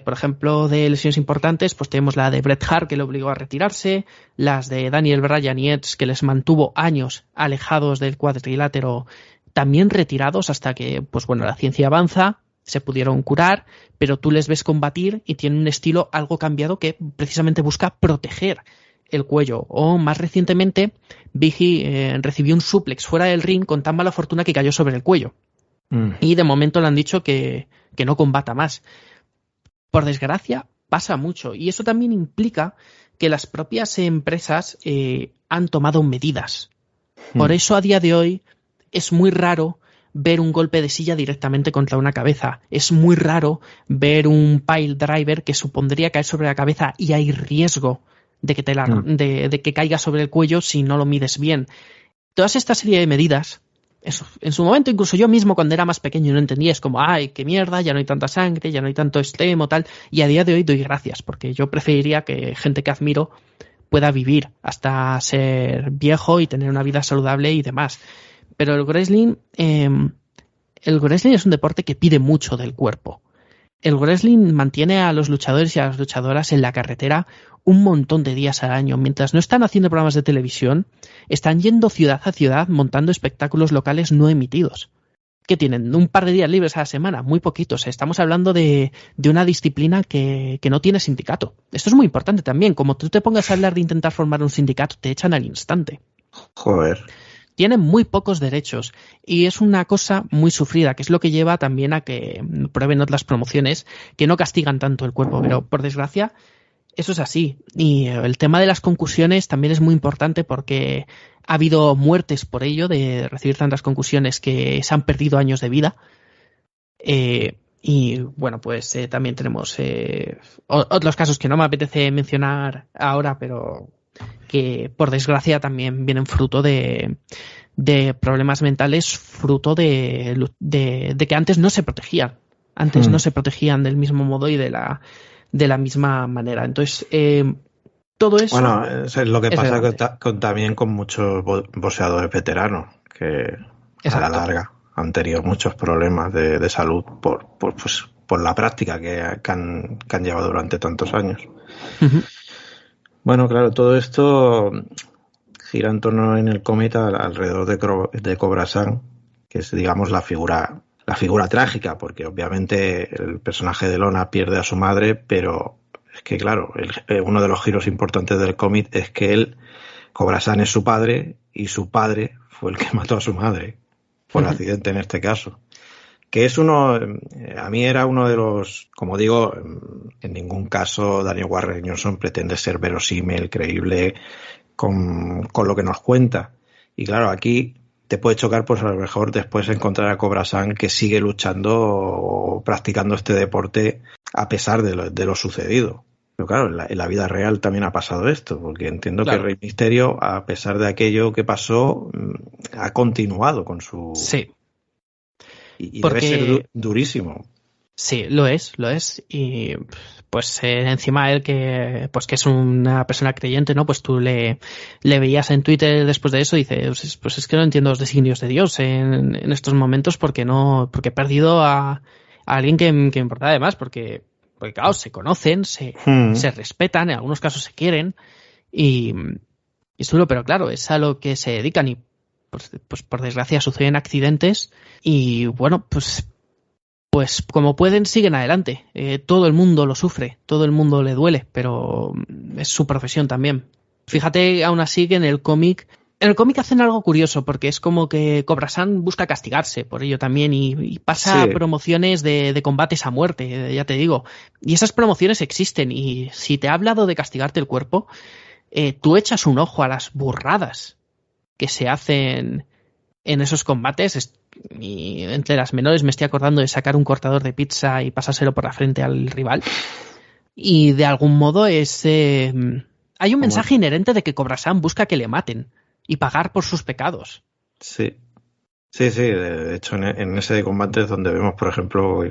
Por ejemplo, de lesiones importantes, pues tenemos la de Bret Hart, que le obligó a retirarse, las de Daniel Bryan y Edge, que les mantuvo años alejados del cuadrilátero, también retirados hasta que, pues bueno, la ciencia avanza, se pudieron curar, pero tú les ves combatir y tienen un estilo algo cambiado que precisamente busca proteger el cuello. O más recientemente, Biggie recibió un suplex fuera del ring con tan mala fortuna que cayó sobre el cuello. Y de momento le han dicho que no combata más. Por desgracia, pasa mucho. Y eso también implica que las propias empresas han tomado medidas. Por eso a día de hoy es muy raro ver un golpe de silla directamente contra una cabeza. Es muy raro ver un pile driver que supondría caer sobre la cabeza y hay riesgo de que de que caiga sobre el cuello si no lo mides bien. Toda esta serie de medidas, eso, en su momento incluso yo mismo cuando era más pequeño no entendía, es como, ay, qué mierda, ya no hay tanta sangre, ya no hay tanto extremo, tal, y a día de hoy doy gracias, porque yo preferiría que gente que admiro pueda vivir hasta ser viejo y tener una vida saludable y demás. Pero el wrestling es un deporte que pide mucho del cuerpo. El wrestling mantiene a los luchadores y a las luchadoras en la carretera un montón de días al año. Mientras no están haciendo programas de televisión, están yendo ciudad a ciudad montando espectáculos locales no emitidos. Que tienen un par de días libres a la semana, muy poquitos. Estamos hablando de una disciplina que no tiene sindicato. Esto es muy importante también. Como tú te pongas a hablar de intentar formar un sindicato, te echan al instante. Joder. Tienen muy pocos derechos y es una cosa muy sufrida, que es lo que lleva también a que prueben otras promociones que no castigan tanto el cuerpo, pero por desgracia eso es así. Y el tema de las concusiones también es muy importante porque ha habido muertes por ello, de recibir tantas concusiones que se han perdido años de vida. Y bueno, pues también tenemos otros casos que no me apetece mencionar ahora, pero que por desgracia también vienen fruto de problemas mentales, fruto de que antes no se protegían. Antes no se protegían del mismo modo y de la misma manera. Entonces, todo eso... Bueno, eso es lo que pasa también con muchos boxeadores veteranos, que a la larga han tenido muchos problemas de salud por la práctica que han llevado durante tantos años. Uh-huh. Bueno, claro, todo esto gira en torno en el cómic alrededor de Cobra San, que es, digamos, la figura trágica, porque obviamente el personaje de Lona pierde a su madre, pero es que, claro, uno de los giros importantes del cómic es que Cobra San es su padre, y su padre fue el que mató a su madre, por accidente en este caso. Que es a mí era uno de los, como digo, en ningún caso Daniel Warren Johnson pretende ser verosímil, creíble, lo que nos cuenta. Y claro, aquí te puede chocar, pues a lo mejor después encontrar a Cobra San que sigue luchando o practicando este deporte a pesar de lo sucedido. Pero claro, en la vida real también ha pasado esto, porque entiendo que Rey Misterio, a pesar de aquello que pasó, ha continuado con su... Sí. Y debe ser durísimo. Sí, lo es. Y pues encima él que es una persona creyente, ¿no? Pues tú le veías en Twitter después de eso y dices, pues es que no entiendo los designios de Dios en estos momentos porque he perdido a alguien que me importa además, porque claro, se conocen, se respetan, en algunos casos se quieren y es duro, pero claro, es a lo que se dedican y pues por desgracia suceden accidentes y bueno, pues como pueden siguen adelante. Todo el mundo lo sufre, todo el mundo le duele, pero es su profesión también. Fíjate aún así que en el cómic hacen algo curioso porque es como que Cobra San busca castigarse por ello también y pasa promociones de combates a muerte, ya te digo. Y esas promociones existen y si te ha hablado de castigarte el cuerpo, tú echas un ojo a las burradas que se hacen en esos combates. Y entre las menores me estoy acordando de sacar un cortador de pizza y pasárselo por la frente al rival. Y de algún modo hay un mensaje inherente de que Cobra San busca que le maten y pagar por sus pecados. Sí. De hecho, en ese combate es donde vemos, por ejemplo,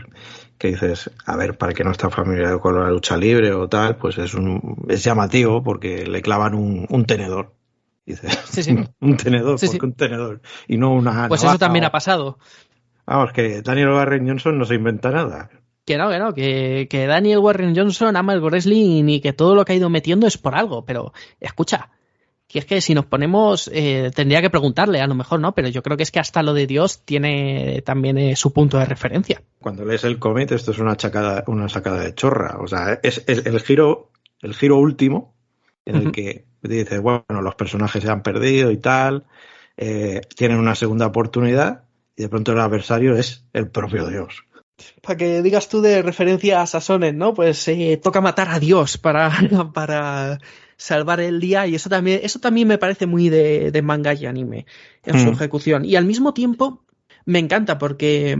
que dices, a ver, para el que no está familiarizado con la lucha libre o tal, pues es llamativo porque le clavan un tenedor. Dice, un tenedor, ¿por qué un tenedor? Y no una pues navaja, eso también ha pasado. Vamos, que Daniel Warren Johnson no se inventa nada. Que no, que Daniel Warren Johnson ama el wrestling y que todo lo que ha ido metiendo es por algo, pero escucha, que es que si nos ponemos, tendría que preguntarle a lo mejor, ¿no? Pero yo creo que es que hasta lo de Dios tiene también su punto de referencia. Cuando lees el cómic, esto es una sacada de chorra, o sea, es el giro último en el que dices, bueno, los personajes se han perdido y tal, tienen una segunda oportunidad y de pronto el adversario es el propio Dios. Para que digas tú de referencia a Sasones, ¿no? Pues toca matar a Dios para salvar el día y eso también me parece muy de manga y anime en su ejecución. Y al mismo tiempo me encanta porque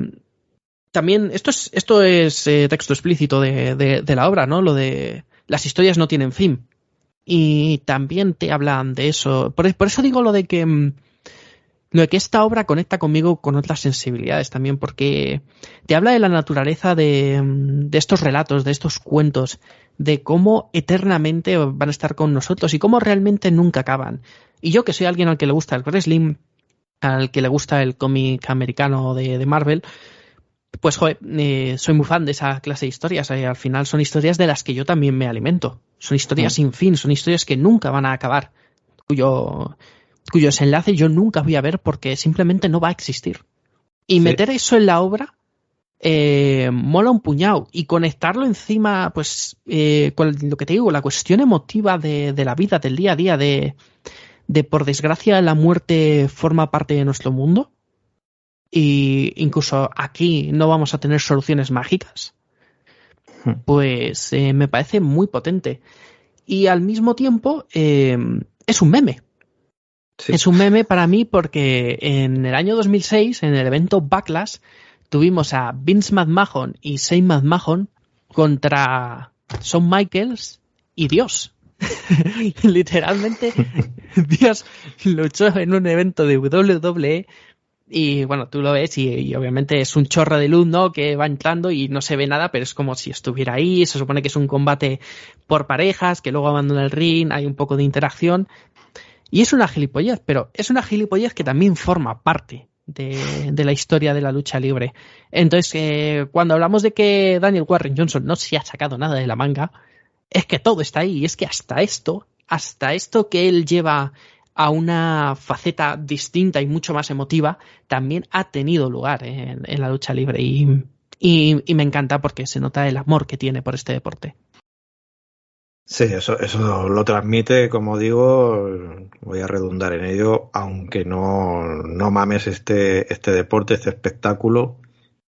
también esto es texto explícito de la obra, ¿no? Lo de las historias no tienen fin. Y también te hablan de eso. Por eso digo lo de que esta obra conecta conmigo con otras sensibilidades también, porque te habla de la naturaleza de estos relatos, de estos cuentos, de cómo eternamente van a estar con nosotros y cómo realmente nunca acaban. Y yo, que soy alguien al que le gusta el wrestling, al que le gusta el cómic americano de Marvel, pues joder, soy muy fan de esa clase de historias. Al final son historias de las que yo también me alimento. Son historias sin fin, son historias que nunca van a acabar, cuyo desenlace yo nunca voy a ver porque simplemente no va a existir. Y meter eso en la obra mola un puñado. Y conectarlo encima, pues, con lo que te digo, la cuestión emotiva de la vida, del día a día, de por desgracia la muerte forma parte de nuestro mundo. Y incluso aquí no vamos a tener soluciones mágicas, pues me parece muy potente. Y al mismo tiempo es un meme. Sí. Es un meme para mí porque en el año 2006, en el evento Backlash, tuvimos a Vince McMahon y Shane McMahon contra Shawn Michaels y Dios. Literalmente, Dios luchó en un evento de WWE. Y bueno, tú lo ves y obviamente es un chorro de luz, ¿no? Que va entrando y no se ve nada, pero es como si estuviera ahí. Se supone que es un combate por parejas, que luego abandona el ring, hay un poco de interacción. Y es una gilipollez, pero es una gilipollez que también forma parte de la historia de la lucha libre. Entonces, cuando hablamos de que Daniel Warren Johnson no se ha sacado nada de la manga, es que todo está ahí. Y es que hasta esto que él lleva a una faceta distinta y mucho más emotiva, también ha tenido lugar en la lucha libre y me encanta porque se nota el amor que tiene por este deporte. Sí, eso lo transmite, como digo, voy a redundar en ello, aunque no mames este deporte, este espectáculo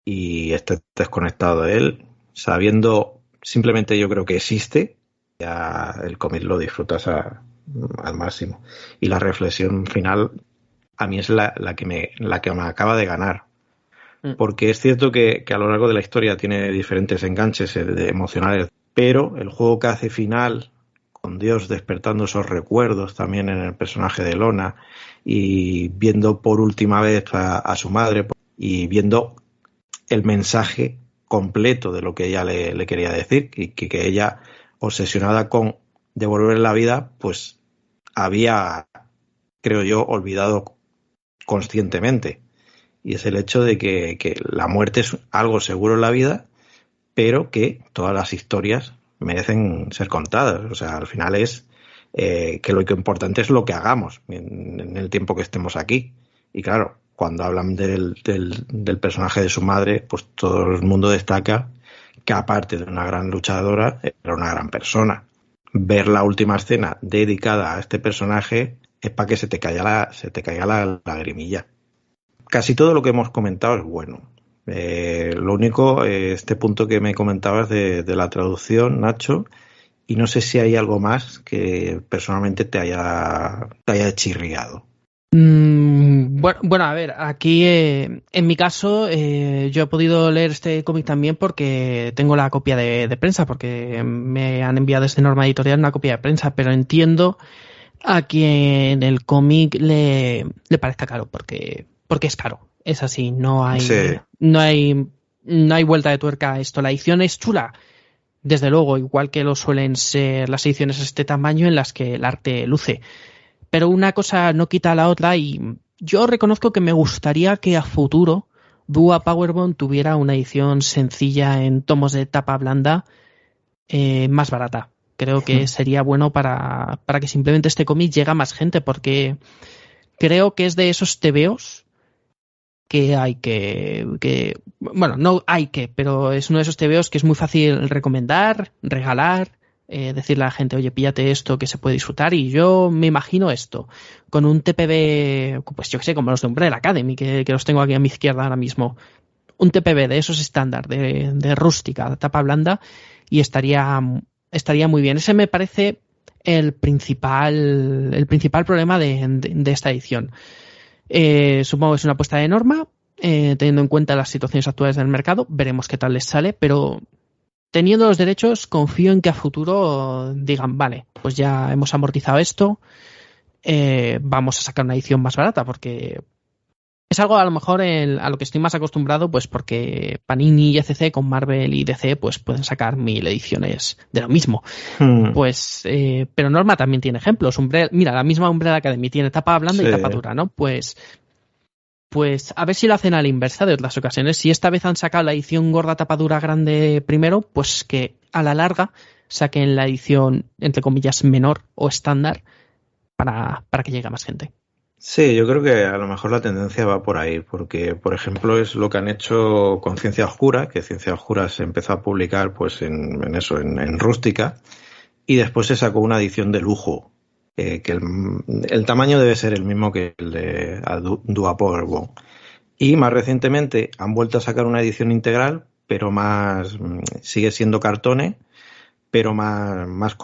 y estés desconectado de él, sabiendo simplemente yo creo que existe, ya el cómic lo disfrutas al máximo. Y la reflexión final a mí es la que me acaba de ganar. Porque es cierto que a lo largo de la historia tiene diferentes enganches emocionales, pero el juego que hace final, con Dios despertando esos recuerdos también en el personaje de Lona, y viendo por última vez a su madre, y viendo el mensaje completo de lo que ella le quería decir, y que ella, obsesionada con devolver la vida, pues había, creo yo, olvidado conscientemente. Y es el hecho de que la muerte es algo seguro en la vida, pero que todas las historias merecen ser contadas. O sea, al final es que lo que importante es lo que hagamos en el tiempo que estemos aquí. Y claro, cuando hablan del personaje de su madre, pues todo el mundo destaca que aparte de una gran luchadora, era una gran persona. Ver la última escena dedicada a este personaje es para que se te caiga la lagrimilla. Casi todo lo que hemos comentado es bueno. Lo único, este punto que me comentabas de la traducción, Nacho, y no sé si hay algo más que personalmente te haya chirriado. Bueno, a ver, aquí en mi caso yo he podido leer este cómic también porque tengo la copia de prensa, porque me han enviado desde Norma Editorial una copia de prensa, pero entiendo a quien el cómic le parezca caro, porque es caro, es así, no hay vuelta de tuerca a esto. La edición es chula, desde luego, igual que lo suelen ser las ediciones de este tamaño en las que el arte luce, pero una cosa no quita a la otra, y yo reconozco que me gustaría que a futuro Dua Powerbomb tuviera una edición sencilla en tomos de tapa blanda, más barata. Creo que sería bueno para que simplemente este cómic llegue a más gente, porque creo que es de esos tebeos que hay bueno, no hay que, pero es uno de esos tebeos que es muy fácil recomendar, regalar, decirle a la gente, oye, píllate esto que se puede disfrutar. Y yo me imagino esto, con un TPB, pues yo que sé, como los de Umbrella Academy, que los tengo aquí a mi izquierda ahora mismo, un TPB de esos estándar, de rústica, de tapa blanda, y estaría muy bien. Ese me parece el principal problema de esta edición. Supongo que es una apuesta de Norma, teniendo en cuenta las situaciones actuales del mercado. Veremos qué tal les sale, pero teniendo los derechos, confío en que a futuro digan, vale, pues ya hemos amortizado esto, vamos a sacar una edición más barata, porque es algo a lo mejor a lo que estoy más acostumbrado, pues porque Panini y ECC con Marvel y DC pues pueden sacar 1000 ediciones de lo mismo. Pues, pero Norma también tiene ejemplos. Mira, la misma Umbrella Academy tiene tapa blanda y tapa dura, ¿no? Pues a ver si lo hacen a la inversa de otras ocasiones. Si esta vez han sacado la edición gorda tapa dura grande primero, pues que a la larga saquen la edición, entre comillas, menor o estándar para que llegue a más gente. Sí, yo creo que a lo mejor la tendencia va por ahí, porque, por ejemplo, es lo que han hecho con Ciencia Oscura, que Ciencia Oscura se empezó a publicar pues en rústica, y después se sacó una edición de lujo, que el tamaño debe ser el mismo que el de Dua Powerbomb. Y más recientemente han vuelto a sacar una edición integral, pero sigue siendo cartone, pero más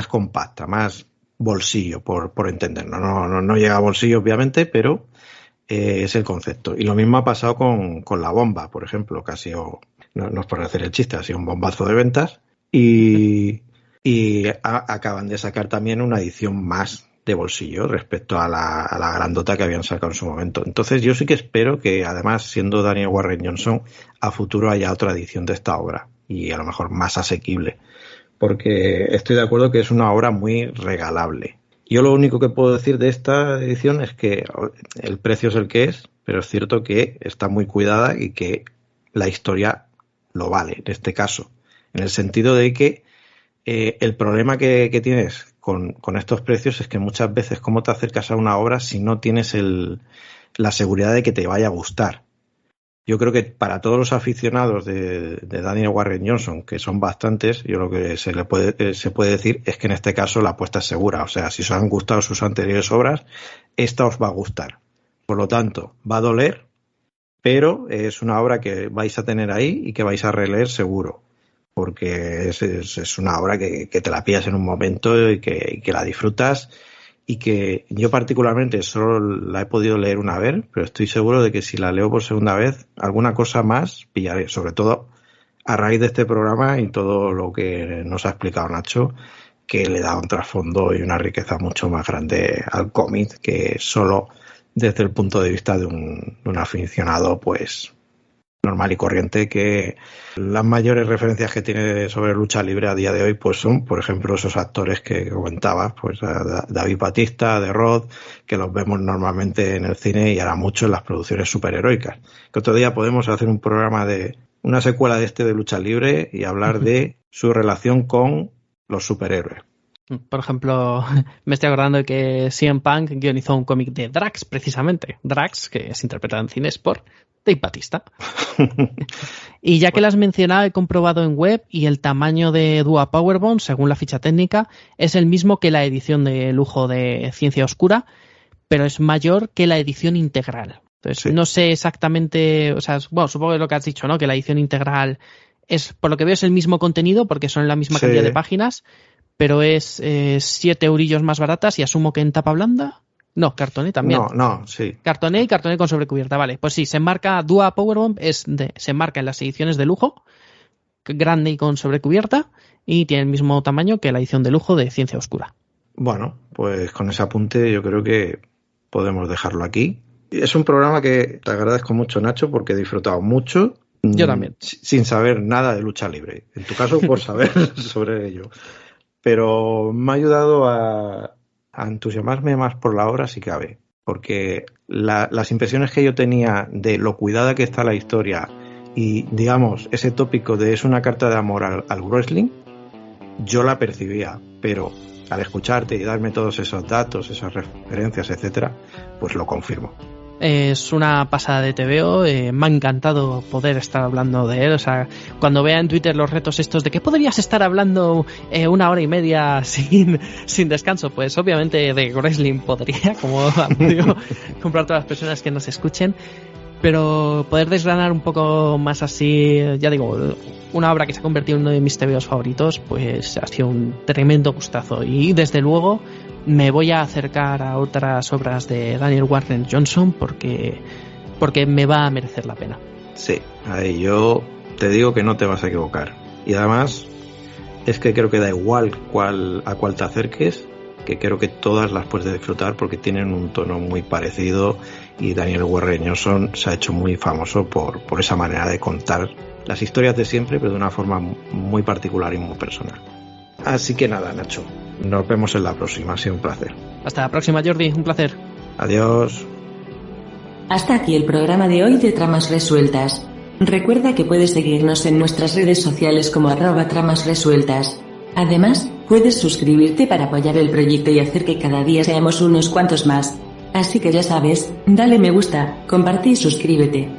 compacta, más bolsillo, por entenderlo. No llega a bolsillo, obviamente, pero es el concepto. Y lo mismo ha pasado con La Bomba, por ejemplo, que ha sido, no es por hacer el chiste, ha sido un bombazo de ventas, y acaban de sacar también una edición más de bolsillo respecto a la grandota que habían sacado en su momento. Entonces yo sí que espero que, además, siendo Daniel Warren Johnson, a futuro haya otra edición de esta obra, y a lo mejor más asequible, porque estoy de acuerdo que es una obra muy regalable. Yo lo único que puedo decir de esta edición es que el precio es el que es, pero es cierto que está muy cuidada y que la historia lo vale, en este caso, en el sentido de que el problema que tienes con estos precios es que muchas veces, ¿cómo te acercas a una obra si no tienes la seguridad de que te vaya a gustar? Yo creo que para todos los aficionados de Daniel Warren Johnson, que son bastantes, yo lo que se puede decir es que en este caso la apuesta es segura. O sea, si os han gustado sus anteriores obras, esta os va a gustar. Por lo tanto, va a doler, pero es una obra que vais a tener ahí y que vais a releer seguro. porque es una obra que te la pillas en un momento y que la disfrutas, y que yo particularmente solo la he podido leer una vez, pero estoy seguro de que si la leo por segunda vez, alguna cosa más pillaré, sobre todo a raíz de este programa y todo lo que nos ha explicado Nacho, que le da un trasfondo y una riqueza mucho más grande al cómic que solo desde el punto de vista de un aficionado pues normal y corriente, que las mayores referencias que tiene sobre lucha libre a día de hoy pues son, por ejemplo, esos actores que comentabas, pues a David Batista, de Rod, que los vemos normalmente en el cine y ahora mucho en las producciones superheroicas. Que otro día podemos hacer un programa de una secuela de lucha libre y hablar de su relación con los superhéroes. Por ejemplo, me estoy acordando de que CM Punk guionizó un cómic de Drax, precisamente. Drax, que es interpretado en cines por Dave Batista. Y ya que lo has mencionado, he comprobado en web y el tamaño de Dua Powerbomb, según la ficha técnica, es el mismo que la edición de lujo de Ciencia Oscura, pero es mayor que la edición integral. Entonces, sí. No sé exactamente, o sea, bueno, supongo que es lo que has dicho, ¿no? Que la edición integral es, por lo que veo, es el mismo contenido, porque son la misma cantidad de páginas, pero es 7 eurillos más baratas y asumo que en tapa blanda. No, cartoné también. Sí. Cartoné y cartoné con sobrecubierta, vale. Pues sí, se marca Dua Powerbomb, se marca en las ediciones de lujo, grande y con sobrecubierta, y tiene el mismo tamaño que la edición de lujo de Ciencia Oscura. Bueno, pues con ese apunte yo creo que podemos dejarlo aquí. Es un programa que te agradezco mucho, Nacho, porque he disfrutado mucho. Yo también. Sin saber nada de lucha libre. En tu caso, por saber sobre ello. Pero me ha ayudado a entusiasmarme más por la obra, si cabe. Porque las impresiones que yo tenía de lo cuidada que está la historia y, digamos, ese tópico de es una carta de amor al wrestling, yo la percibía. Pero al escucharte y darme todos esos datos, esas referencias, etcétera, pues lo confirmo. Es una pasada de TVO, me ha encantado poder estar hablando de él, o sea, cuando vea en Twitter los retos estos de que podrías estar hablando 1 hora y media sin descanso, pues obviamente de wrestling podría, como han podido comprar todas las personas que nos escuchen, pero poder desgranar un poco más así, ya digo, una obra que se ha convertido en uno de mis TVOs favoritos, pues ha sido un tremendo gustazo y desde luego me voy a acercar a otras obras de Daniel Warren Johnson porque me va a merecer la pena. Sí, ahí yo te digo que no te vas a equivocar. Y además es que creo que da igual a cuál te acerques, que creo que todas las puedes disfrutar porque tienen un tono muy parecido y Daniel Warren Johnson se ha hecho muy famoso por esa manera de contar las historias de siempre, pero de una forma muy particular y muy personal. Así que nada, Nacho, nos vemos en la próxima, ha sido un placer. Hasta la próxima, Jordi, un placer. Adiós. Hasta aquí el programa de hoy de Tramas Resueltas. Recuerda que puedes seguirnos en nuestras redes sociales como @tramasresueltas. Además, puedes suscribirte para apoyar el proyecto y hacer que cada día seamos unos cuantos más. Así que ya sabes, dale me gusta, comparte y suscríbete.